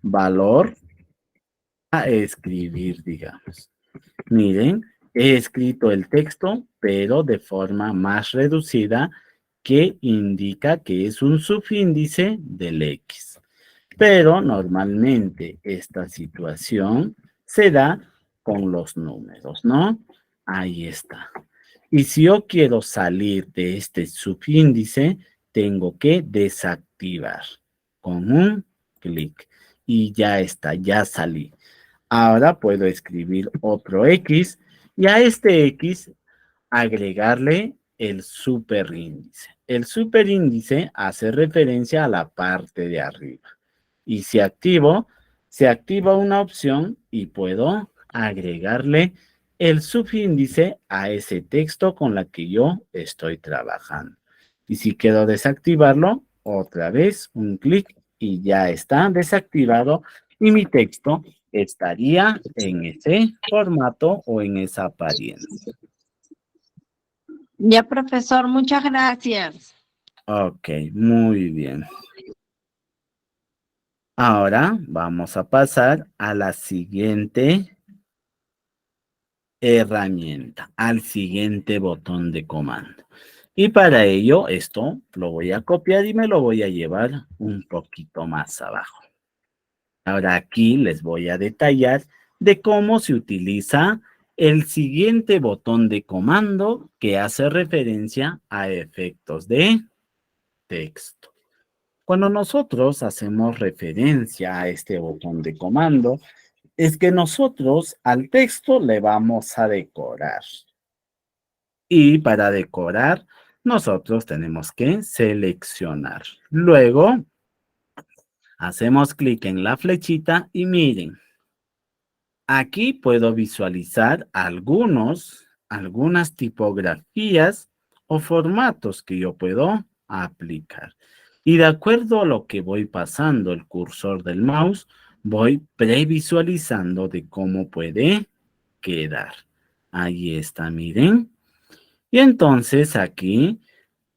valor a escribir, digamos. Miren, he escrito el texto, pero de forma más reducida que indica que es un subíndice del X. Pero normalmente esta situación se da con los números, ¿no? Ahí está. Y si yo quiero salir de este subíndice, tengo que desactivar con un clic. Y ya está, ya salí. Ahora puedo escribir otro X y a este X agregarle el superíndice. el superíndice hace referencia a la parte de arriba. Y si activo, se activa una opción y puedo agregarle el subíndice a ese texto con la que yo estoy trabajando. Y si quiero desactivarlo, otra vez un clic y ya está desactivado y mi texto estaría en ese formato o en esa apariencia.
Ya, profesor, muchas gracias.
Ok, muy bien. Ahora vamos a pasar a la siguiente herramienta, al siguiente botón de comando. Y para ello, esto lo voy a copiar y me lo voy a llevar un poquito más abajo. Ahora aquí les voy a detallar de cómo se utiliza el siguiente botón de comando que hace referencia a efectos de texto. Cuando nosotros hacemos referencia a este botón de comando, es que nosotros al texto le vamos a decorar. Y para decorar, nosotros tenemos que seleccionar. Luego, hacemos clic en la flechita y miren, aquí puedo visualizar algunas tipografías o formatos que yo puedo aplicar. Y de acuerdo a lo que voy pasando el cursor del mouse, voy previsualizando de cómo puede quedar. Ahí está, miren. Y entonces aquí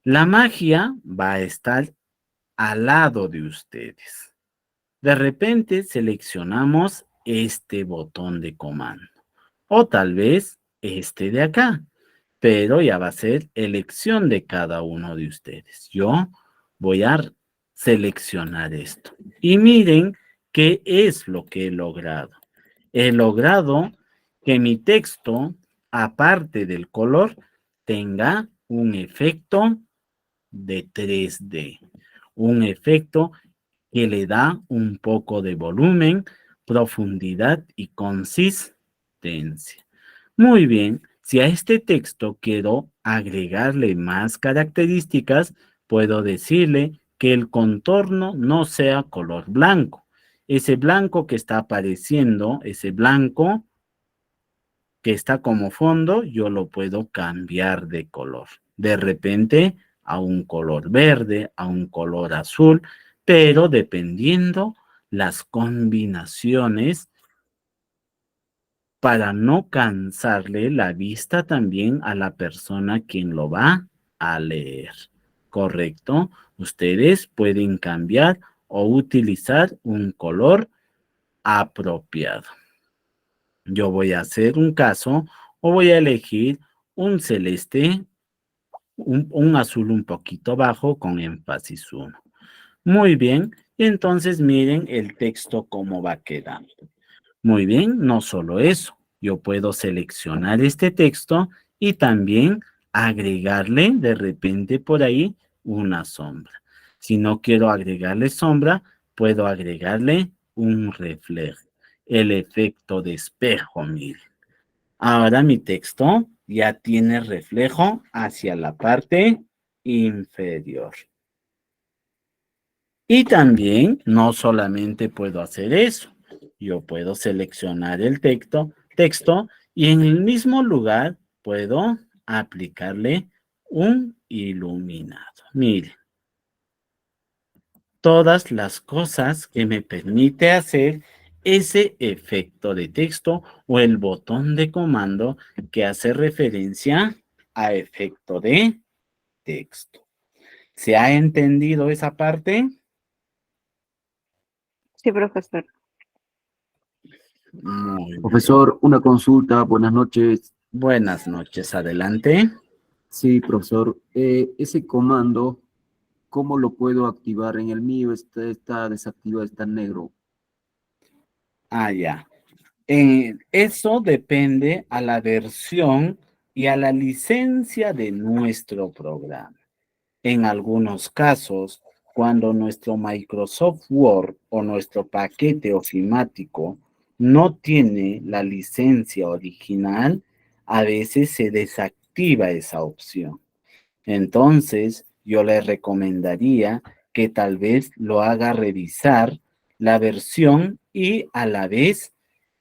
la magia va a estar al lado de ustedes. De repente seleccionamos este botón de comando o tal vez este de acá, pero ya va a ser elección de cada uno de ustedes. Yo voy a seleccionar esto y miren qué es lo que he logrado. He logrado que mi texto, aparte del color, tenga un efecto de 3D, un efecto que le da un poco de volumen, profundidad y consistencia. Muy bien, si a este texto quiero agregarle más características, puedo decirle que el contorno no sea color blanco. Ese blanco que está apareciendo, ese blanco que está como fondo, yo lo puedo cambiar de color. De repente a un color verde, a un color azul, pero dependiendo las combinaciones para no cansarle la vista también a la persona quien lo va a leer. ¿Correcto? Ustedes pueden cambiar o utilizar un color apropiado. Yo voy a hacer un caso o voy a elegir un celeste, un azul un poquito bajo con énfasis 1. Muy bien, y entonces miren el texto cómo va quedando. Muy bien, no solo eso, yo puedo seleccionar este texto y también agregarle de repente por ahí una sombra. Si no quiero agregarle sombra, puedo agregarle un reflejo, el efecto de espejo, miren. Ahora mi texto ya tiene reflejo hacia la parte inferior. Y también no solamente puedo hacer eso, yo puedo seleccionar el texto y en el mismo lugar puedo aplicarle un iluminado. Miren, todas las cosas que me permite hacer ese efecto de texto o el botón de comando que hace referencia a efecto de texto. ¿Se ha entendido esa parte?
Sí, profesor.
Muy bien.
Profesor, una consulta, buenas noches.
Buenas noches, adelante.
Sí, profesor, ese comando, ¿cómo lo puedo activar? En el mío está desactivado, está en negro.
Ah, ya. Eso depende a la versión y a la licencia de nuestro programa. En algunos casos, cuando nuestro Microsoft Word o nuestro paquete ofimático no tiene la licencia original, a veces se desactiva esa opción. Entonces, yo le recomendaría que tal vez lo haga revisar la versión y a la vez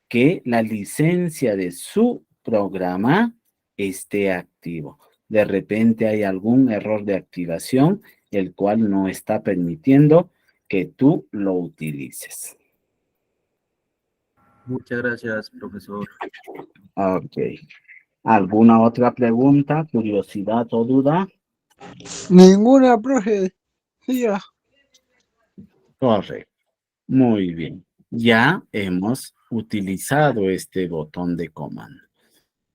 que la licencia de su programa esté activo. De repente hay algún error de activación, el cual no está permitiendo que tú lo utilices.
Muchas gracias, profesor.
Ok. ¿Alguna otra pregunta, curiosidad o duda?
Ninguna, profe. Siga.
Correcto. Muy bien. Ya hemos utilizado este botón de comando.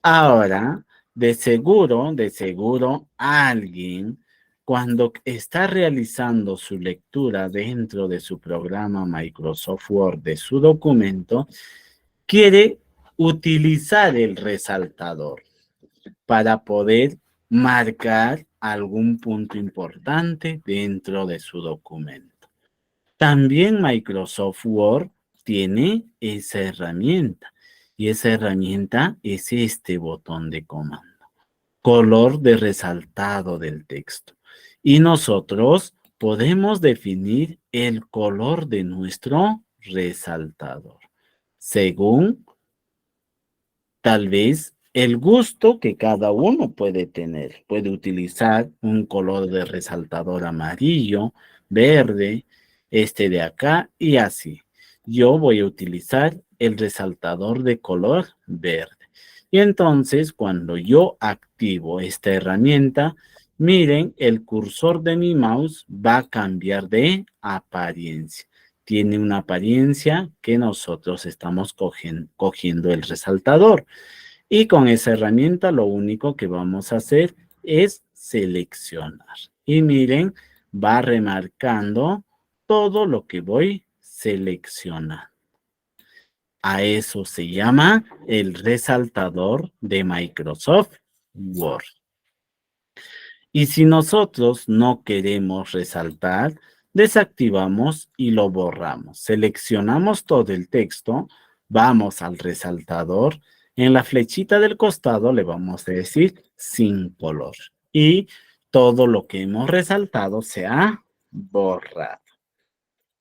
Ahora, de seguro, alguien, cuando está realizando su lectura dentro de su programa Microsoft Word de su documento, quiere utilizar el resaltador para poder marcar algún punto importante dentro de su documento. También Microsoft Word tiene esa herramienta y esa herramienta es este botón de comando, color de resaltado del texto. Y nosotros podemos definir el color de nuestro resaltador según tal vez el gusto que cada uno puede tener. Puede utilizar un color de resaltador amarillo, verde, este de acá y así. Yo voy a utilizar el resaltador de color verde. Y entonces cuando yo activo esta herramienta, miren, el cursor de mi mouse va a cambiar de apariencia. Tiene una apariencia que nosotros estamos cogiendo el resaltador. Y con esa herramienta lo único que vamos a hacer es seleccionar. Y miren, va remarcando todo lo que voy seleccionando. A eso se llama el resaltador de Microsoft Word. Y si nosotros no queremos resaltar, desactivamos y lo borramos. Seleccionamos todo el texto, vamos al resaltador. En la flechita del costado le vamos a decir sin color. Y todo lo que hemos resaltado se ha borrado.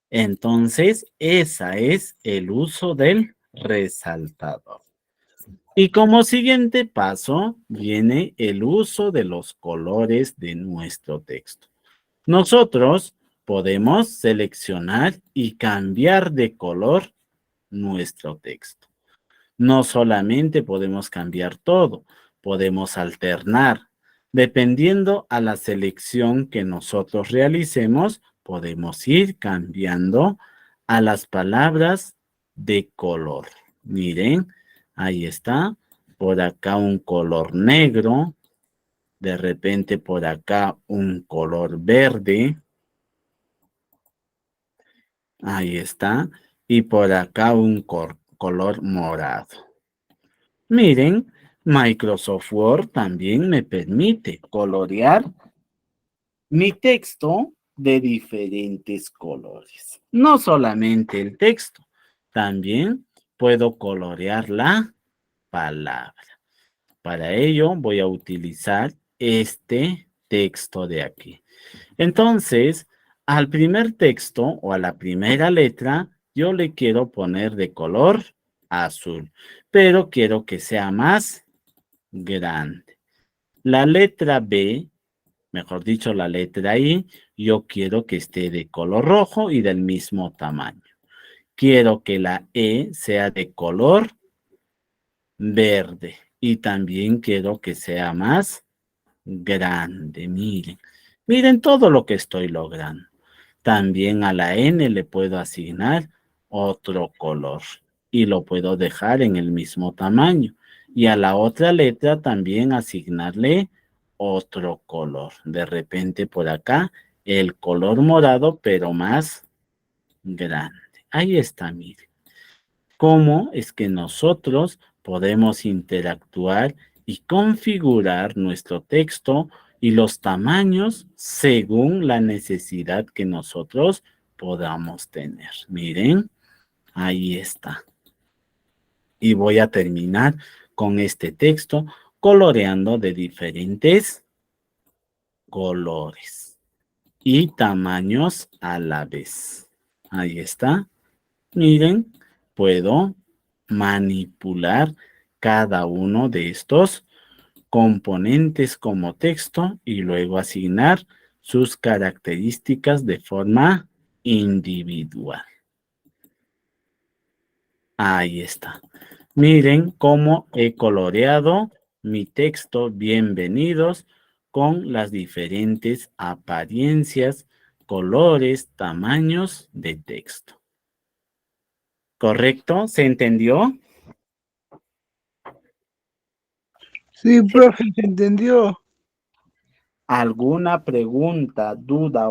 Entonces, ese es el uso del resaltador. Y como siguiente paso viene el uso de los colores de nuestro texto. Nosotros podemos seleccionar y cambiar de color nuestro texto. No solamente podemos cambiar todo, podemos alternar. Dependiendo a la selección que nosotros realicemos, podemos ir cambiando a las palabras de color. Miren, ahí está. Por acá un color negro. De repente por acá un color verde. Ahí está. Y por acá un color morado. Miren, Microsoft Word también me permite colorear mi texto de diferentes colores. No solamente el texto, también puedo colorear la palabra. Para ello voy a utilizar este texto de aquí. Entonces, al primer texto o a la primera letra, yo le quiero poner de color azul, pero quiero que sea más grande. La letra B, mejor dicho, la letra I, yo quiero que esté de color rojo y del mismo tamaño. Quiero que la E sea de color verde y también quiero que sea más grande. Miren, miren todo lo que estoy logrando. También a la N le puedo asignar otro color y lo puedo dejar en el mismo tamaño. Y a la otra letra también asignarle otro color. De repente por acá el color morado, pero más grande. Ahí está, miren. ¿Cómo es que nosotros podemos interactuar y configurar nuestro texto y los tamaños según la necesidad que nosotros podamos tener? Miren, ahí está. Y voy a terminar con este texto coloreando de diferentes colores. y tamaños a la vez. Ahí está. Miren, puedo manipular cada uno de estos componentes como texto y luego asignar sus características de forma individual. Ahí está. Miren cómo he coloreado mi texto bienvenidos con las diferentes apariencias, colores, tamaños de texto. ¿Correcto? ¿Se entendió?
Sí, profe, se entendió.
¿Alguna pregunta, duda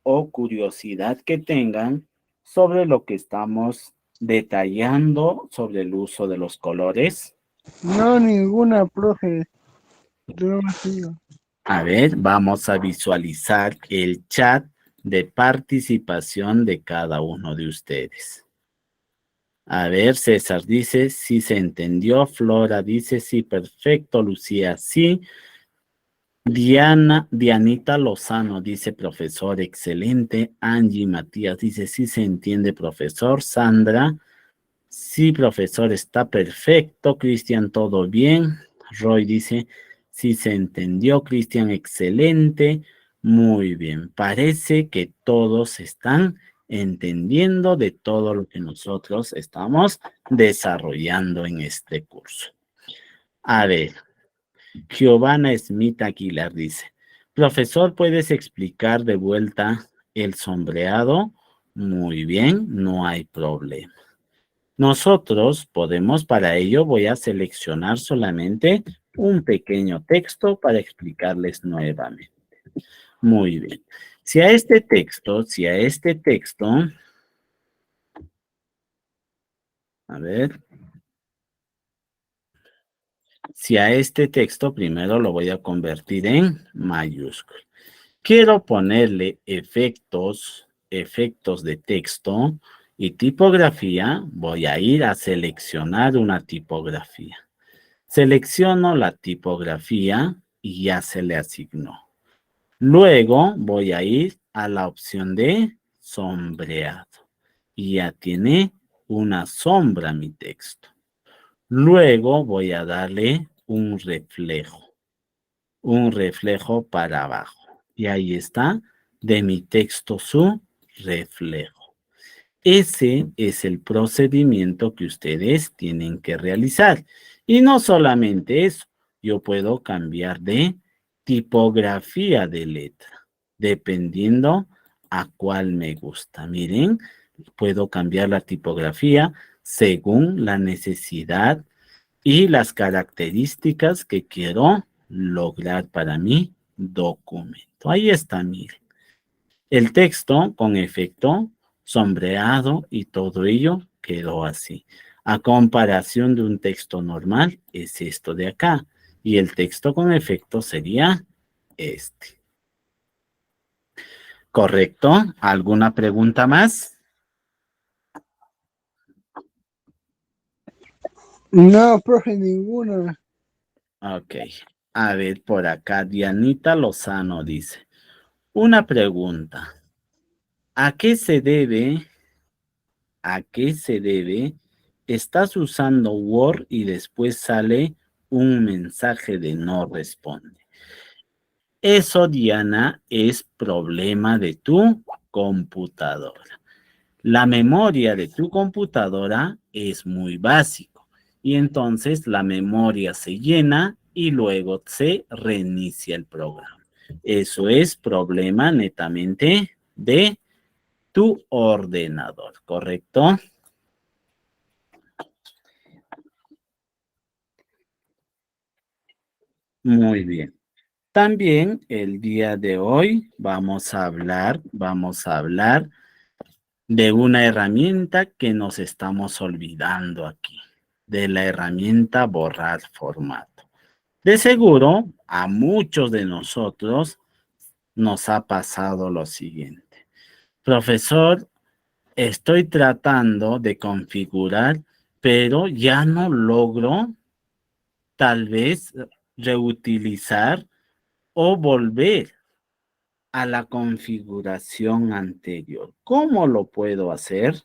o curiosidad que tengan sobre lo que estamos detallando sobre el uso de los colores?
No, ninguna, profe. Yo no me sigo.
A ver, vamos a visualizar el chat de participación de cada uno de ustedes. A ver, César dice, sí se entendió. Flora dice, sí, perfecto. Lucía, sí. Dianita Lozano dice, profesor, excelente. Angie Matías dice, sí se entiende, profesor. Sandra, sí, profesor, está perfecto. Cristian, todo bien. Roy dice, sí se entendió. Cristian, excelente. Muy bien. Parece que todos están entendiendo de todo lo que nosotros estamos desarrollando en este curso. A ver, Giovanna Smith Aguilar dice, profesor, ¿puedes explicar de vuelta el sombreado? Muy bien, no hay problema. Nosotros podemos, para ello voy a seleccionar solamente un pequeño texto para explicarles nuevamente. Muy bien. Si a este texto, a ver, si a este texto primero lo voy a convertir en mayúscula. Quiero ponerle efectos de texto y tipografía. Voy a ir a seleccionar una tipografía. Selecciono la tipografía y ya se le asignó. Luego voy a ir a la opción de sombreado. Y ya tiene una sombra mi texto. Luego voy a darle un reflejo para abajo. Y ahí está, de mi texto su reflejo. Ese es el procedimiento que ustedes tienen que realizar. Y no solamente eso, yo puedo cambiar de tipografía de letra, dependiendo a cuál me gusta. Miren, puedo cambiar la tipografía según la necesidad y las características que quiero lograr para mi documento. Ahí está, miren. El texto con efecto sombreado y todo ello quedó así. A comparación de un texto normal, es esto de acá. Y el texto con efecto sería este. ¿Correcto? ¿Alguna pregunta más?
No, profe, ninguna.
Ok. A ver, por acá, Dianita Lozano dice, una pregunta. ¿A qué se debe? Estás usando Word y después sale un mensaje de no responde. Eso, Diana, es problema de tu computadora. La memoria de tu computadora es muy básico y entonces la memoria se llena y luego se reinicia el programa. Eso es problema netamente de tu ordenador, ¿correcto? Muy bien. También el día de hoy vamos a hablar de una herramienta que nos estamos olvidando aquí, de la herramienta borrar formato. De seguro, a muchos de nosotros nos ha pasado lo siguiente. Profesor, estoy tratando de configurar, pero ya no logro tal vez reutilizar o volver a la configuración anterior. ¿Cómo lo puedo hacer?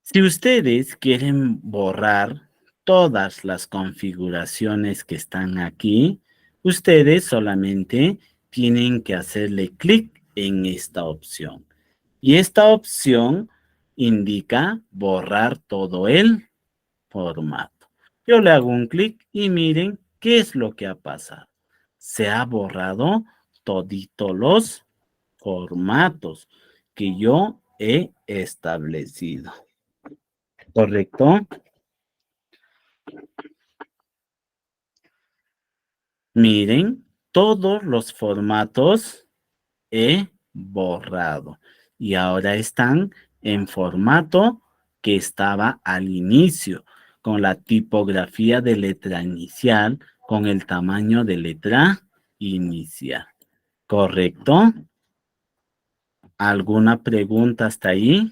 Si ustedes quieren borrar todas las configuraciones que están aquí, ustedes solamente tienen que hacerle clic en esta opción. Y esta opción indica borrar todo el formato. Yo le hago un clic y miren qué es lo que ha pasado. Se ha borrado todito los formatos que yo he establecido. ¿Correcto? Miren, todos los formatos he borrado y ahora están en formato que estaba al inicio, con la tipografía de letra inicial, con el tamaño de letra inicial. ¿Correcto? ¿Alguna pregunta hasta ahí?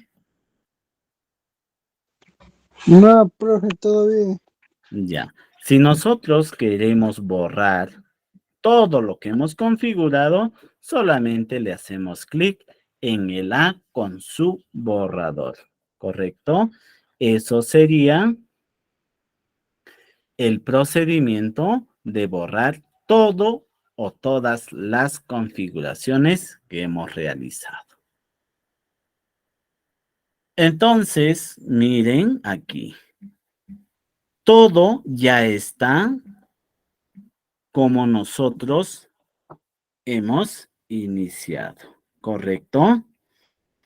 No, profe, todo bien.
Ya. Si nosotros queremos borrar todo lo que hemos configurado, solamente le hacemos clic en el A con su borrador, ¿correcto? Eso sería el procedimiento de borrar todo o todas las configuraciones que hemos realizado. Entonces, miren aquí. Todo ya está como nosotros hemos iniciado, ¿correcto?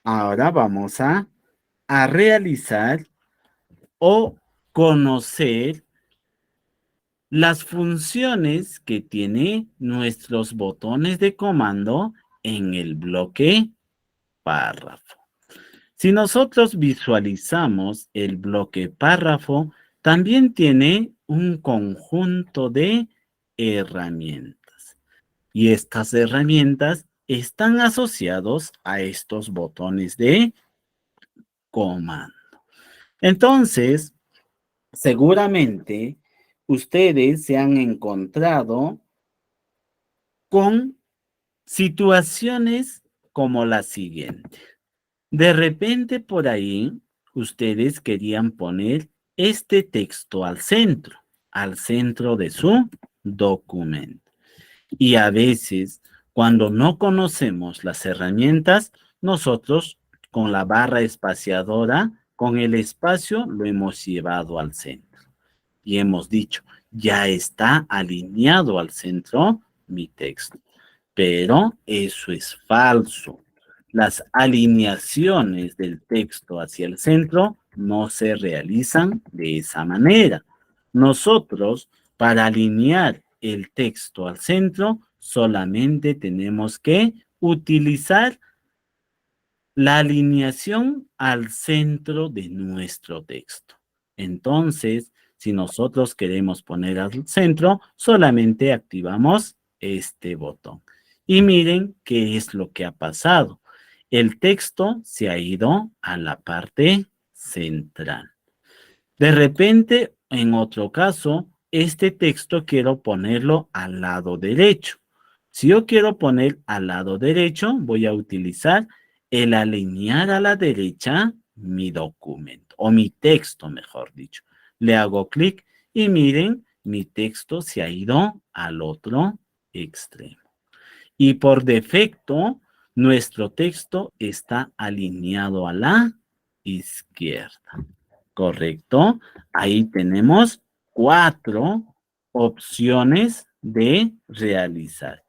Ahora vamos a realizar o conocer las funciones que tiene nuestros botones de comando en el bloque párrafo. Si nosotros visualizamos el bloque párrafo, también tiene un conjunto de herramientas. Y estas herramientas están asociados a estos botones de comando. Entonces, seguramente ustedes se han encontrado con situaciones como la siguiente. De repente por ahí, ustedes querían poner este texto al centro de su documento. Y a veces, cuando no conocemos las herramientas, nosotros con la barra espaciadora, con el espacio, lo hemos llevado al centro. Y hemos dicho, ya está alineado al centro mi texto. Pero eso es falso. Las alineaciones del texto hacia el centro no se realizan de esa manera. Nosotros, para alinear el texto al centro, solamente tenemos que utilizar la alineación al centro de nuestro texto. Entonces, si nosotros queremos poner al centro, solamente activamos este botón. Y miren qué es lo que ha pasado. El texto se ha ido a la parte central. De repente, en otro caso, este texto quiero ponerlo al lado derecho. Si yo quiero poner al lado derecho, voy a utilizar el alinear a la derecha mi documento, o mi texto, mejor dicho. Le hago clic y miren, mi texto se ha ido al otro extremo. Y por defecto, nuestro texto está alineado a la izquierda. ¿Correcto? Ahí tenemos 4 opciones de realizar.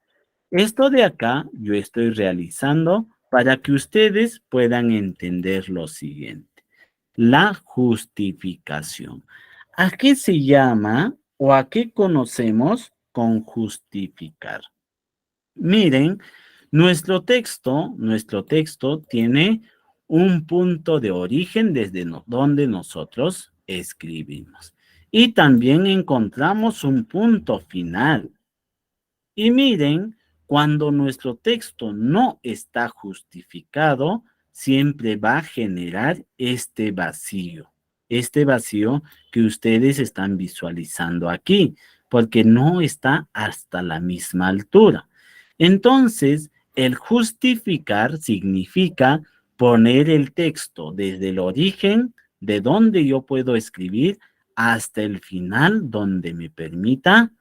Esto de acá yo estoy realizando para que ustedes puedan entender lo siguiente. La justificación. ¿A qué se llama o a qué conocemos con justificar? Miren, nuestro texto tiene un punto de origen desde donde nosotros escribimos. Y también encontramos un punto final. Y miren, cuando nuestro texto no está justificado, siempre va a generar este vacío que ustedes están visualizando aquí. porque no está hasta la misma altura. Entonces, el justificar significa poner el texto desde el origen de donde yo puedo escribir hasta el final donde me permita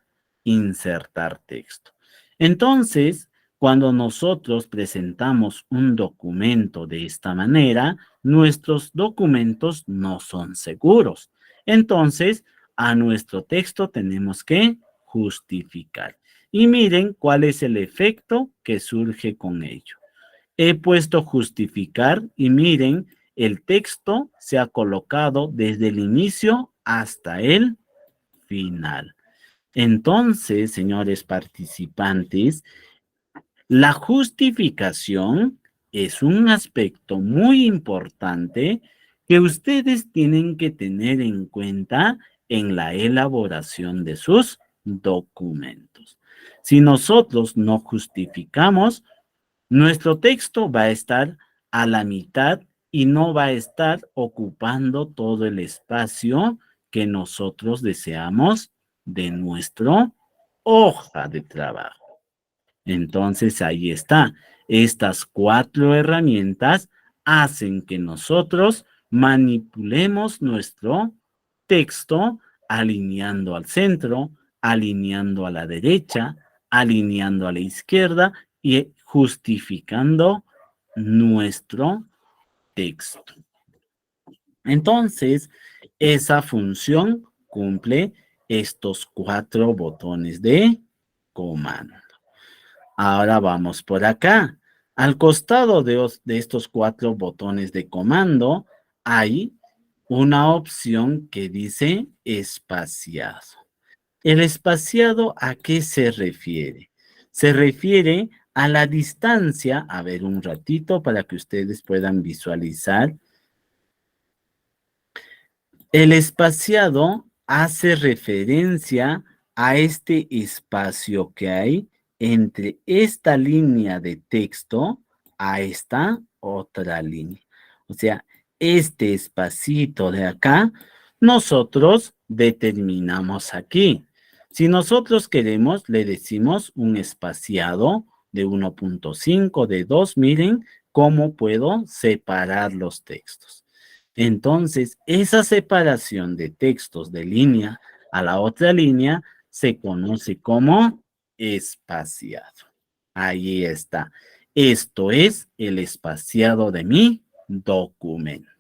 insertar texto. Entonces, cuando nosotros presentamos un documento de esta manera, nuestros documentos no son seguros. Entonces, a nuestro texto tenemos que justificar. Y miren cuál es el efecto que surge con ello. He puesto justificar y miren, el texto se ha colocado desde el inicio hasta el final. Entonces, señores participantes, la justificación es un aspecto muy importante que ustedes tienen que tener en cuenta en la elaboración de sus documentos. Si nosotros no justificamos, nuestro texto va a estar a la mitad y no va a estar ocupando todo el espacio que nosotros deseamos de nuestra hoja de trabajo. Entonces, ahí está. Estas 4 herramientas hacen que nosotros manipulemos nuestro texto alineando al centro, alineando a la derecha, alineando a la izquierda y justificando nuestro texto. Entonces, esa función cumple estos 4 botones de comando. Ahora vamos por acá. Al costado de estos 4 botones de comando hay una opción que dice espaciado. ¿El espaciado a qué se refiere? Se refiere a la distancia, a ver un ratito para que ustedes puedan visualizar. El espaciado hace referencia a este espacio que hay entre esta línea de texto a esta otra línea. O sea, este espacito de acá, nosotros determinamos aquí. Si nosotros queremos, le decimos un espaciado de 1.5, de 2, miren cómo puedo separar los textos. Entonces, esa separación de textos de línea a la otra línea se conoce como espaciado. Ahí está. Esto es el espaciado de mi documento.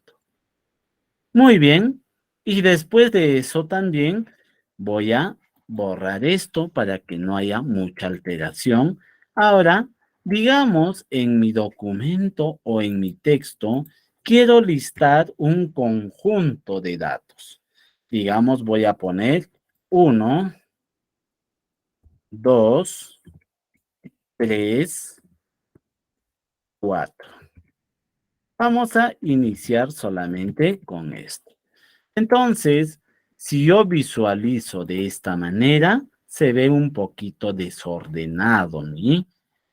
Muy bien. Y después de eso también voy a borrar esto para que no haya mucha alteración. Ahora, digamos, en mi documento o en mi texto, quiero listar un conjunto de datos. Digamos, voy a poner 1, 2, 3, 4. Vamos a iniciar solamente con esto. Entonces, si yo visualizo de esta manera, se ve un poquito desordenado mi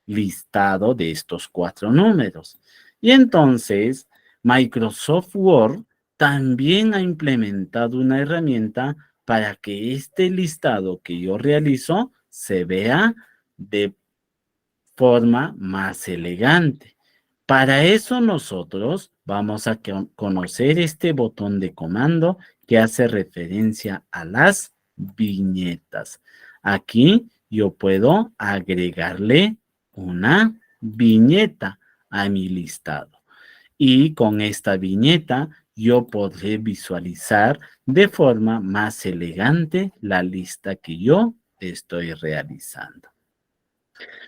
listado de estos 4 números. Y entonces, Microsoft Word también ha implementado una herramienta para que este listado que yo realizo se vea de forma más elegante. Para eso nosotros vamos a conocer este botón de comando que hace referencia a las viñetas. Aquí yo puedo agregarle una viñeta a mi listado. Y con esta viñeta yo podré visualizar de forma más elegante la lista que yo estoy realizando.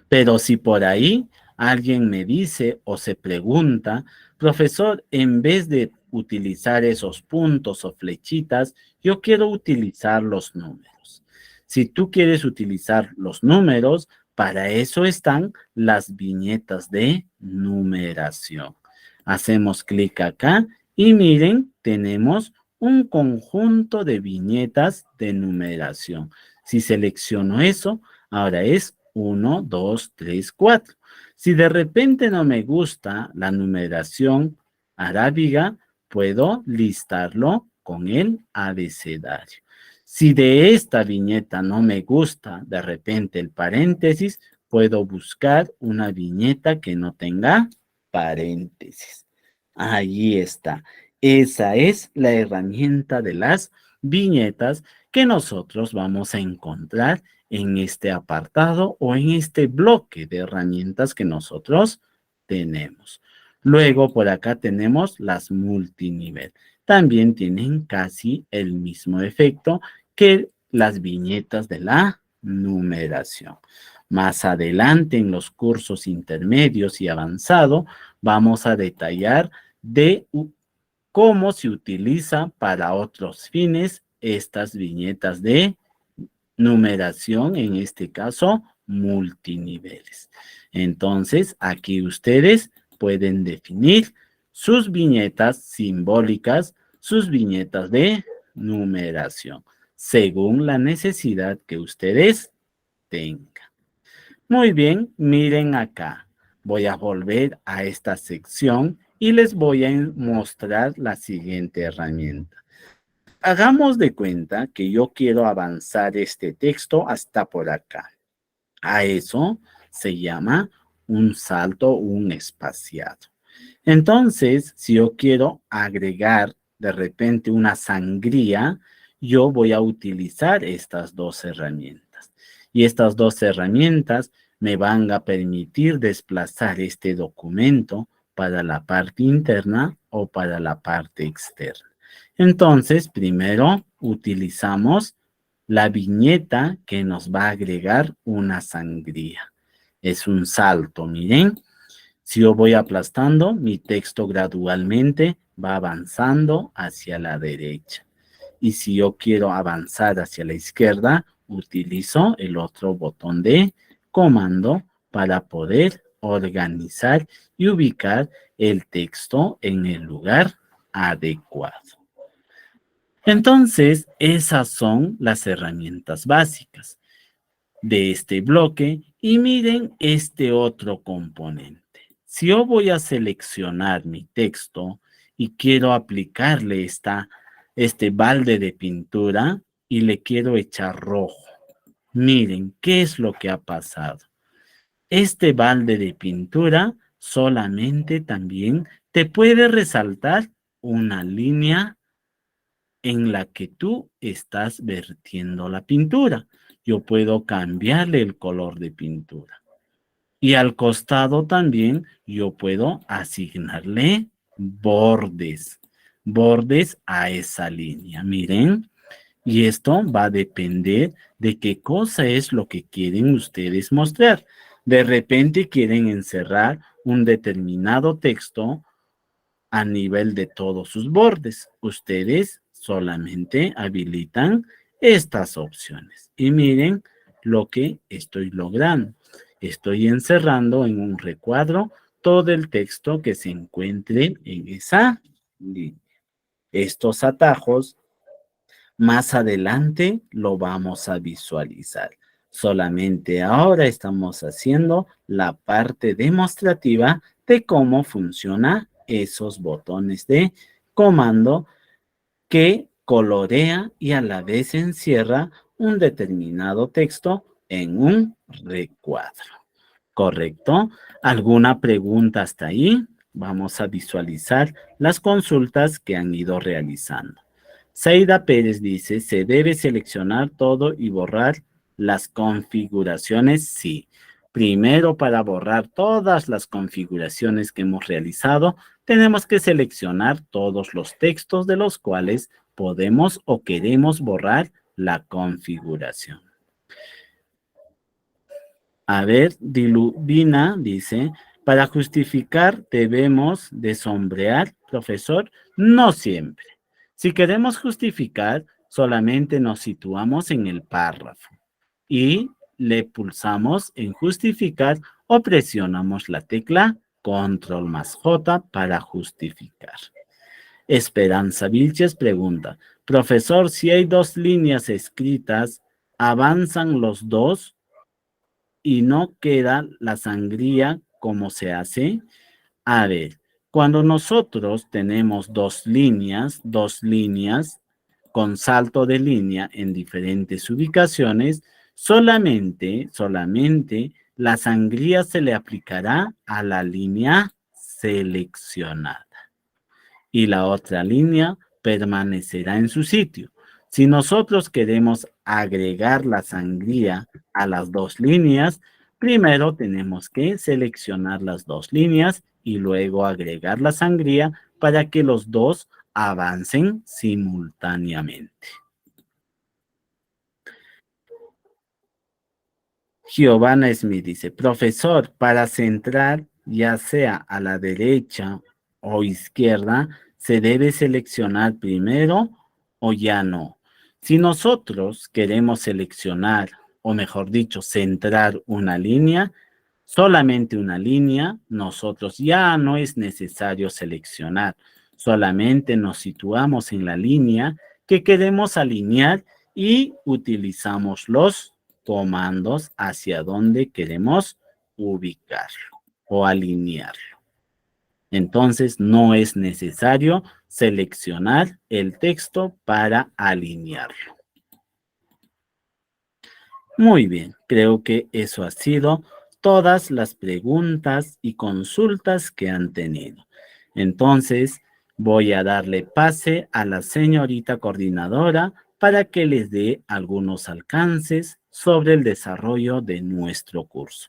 Pero si por ahí alguien me dice o se pregunta, profesor, en vez de utilizar esos puntos o flechitas, yo quiero utilizar los números. Si tú quieres utilizar los números, para eso están las viñetas de numeración. Hacemos clic acá y miren, tenemos un conjunto de viñetas de numeración. Si selecciono eso, ahora es 1, 2, 3, 4. Si de repente no me gusta la numeración arábiga, puedo listarlo con el abecedario. Si de esta viñeta no me gusta de repente el paréntesis, puedo buscar una viñeta que no tenga paréntesis. Ahí está. Esa es la herramienta de las viñetas que nosotros vamos a encontrar en este apartado o en este bloque de herramientas que nosotros tenemos. Luego por acá tenemos las multinivel. También tienen casi el mismo efecto que las viñetas de la numeración. Más adelante en los cursos intermedios y avanzado vamos a detallar de cómo se utiliza para otros fines estas viñetas de numeración, en este caso multiniveles. Entonces, aquí ustedes pueden definir sus viñetas simbólicas, sus viñetas de numeración, según la necesidad que ustedes tengan. Muy bien, miren acá. Voy a volver a esta sección y les voy a mostrar la siguiente herramienta. Hagamos de cuenta que yo quiero avanzar este texto hasta por acá. A eso se llama un salto, un espaciado. Entonces, si yo quiero agregar de repente una sangría, yo voy a utilizar estas dos herramientas. Y estas dos herramientas me van a permitir desplazar este documento para la parte interna o para la parte externa. Entonces, primero utilizamos la viñeta que nos va a agregar una sangría. Es un salto, miren. Si yo voy aplastando, mi texto gradualmente va avanzando hacia la derecha. Y si yo quiero avanzar hacia la izquierda, utilizo el otro botón de comando para poder organizar y ubicar el texto en el lugar adecuado. Entonces, esas son las herramientas básicas de este bloque y miren este otro componente. Si yo voy a seleccionar mi texto y quiero aplicarle este balde de pintura y le quiero echar rojo, miren qué es lo que ha pasado. Este balde de pintura solamente también te puede resaltar una línea en la que tú estás vertiendo la pintura. Yo puedo cambiarle el color de pintura. Y al costado también yo puedo asignarle bordes a esa línea. Miren, y esto va a depender de qué cosa es lo que quieren ustedes mostrar. De repente quieren encerrar un determinado texto a nivel de todos sus bordes. Ustedes solamente habilitan estas opciones. Y miren lo que estoy logrando. Estoy encerrando en un recuadro todo el texto que se encuentre en esa línea. Estos atajos más adelante lo vamos a visualizar. Solamente ahora estamos haciendo la parte demostrativa de cómo funciona esos botones de comando que colorea y a la vez encierra un determinado texto en un recuadro. ¿Correcto? ¿Alguna pregunta hasta ahí? Vamos a visualizar las consultas que han ido realizando. Zaida Pérez dice, ¿se debe seleccionar todo y borrar las configuraciones? Sí. Primero, para borrar todas las configuraciones que hemos realizado, tenemos que seleccionar todos los textos de los cuales podemos o queremos borrar la configuración. A ver, Diluvina dice, para justificar debemos de sombrear, profesor, no siempre. Si queremos justificar, solamente nos situamos en el párrafo y le pulsamos en justificar o presionamos la tecla Control más J para justificar. Esperanza Vilches pregunta, profesor, si hay dos líneas escritas, ¿avanzan los dos y no queda la sangría como se hace? A ver, cuando nosotros tenemos dos líneas, con salto de línea en diferentes ubicaciones, solamente la sangría se le aplicará a la línea seleccionada y la otra línea permanecerá en su sitio. Si nosotros queremos agregar la sangría a las dos líneas, primero tenemos que seleccionar las dos líneas y luego agregar la sangría para que los dos avancen simultáneamente. Giovanna Smith dice, profesor, para centrar ya sea a la derecha o izquierda, ¿se debe seleccionar primero o ya no? Si nosotros queremos seleccionar, o mejor dicho, centrar una línea, solamente una línea, nosotros ya no es necesario seleccionar. Solamente nos situamos en la línea que queremos alinear y utilizamos los comandos hacia donde queremos ubicarlo o alinearlo. Entonces, no es necesario seleccionar el texto para alinearlo. Muy bien, creo que eso ha sido todas las preguntas y consultas que han tenido. Entonces, voy a darle pase a la señorita coordinadora para que les dé algunos alcances sobre el desarrollo de nuestro curso.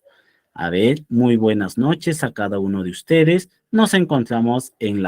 A ver, muy buenas noches a cada uno de ustedes. Nos encontramos en la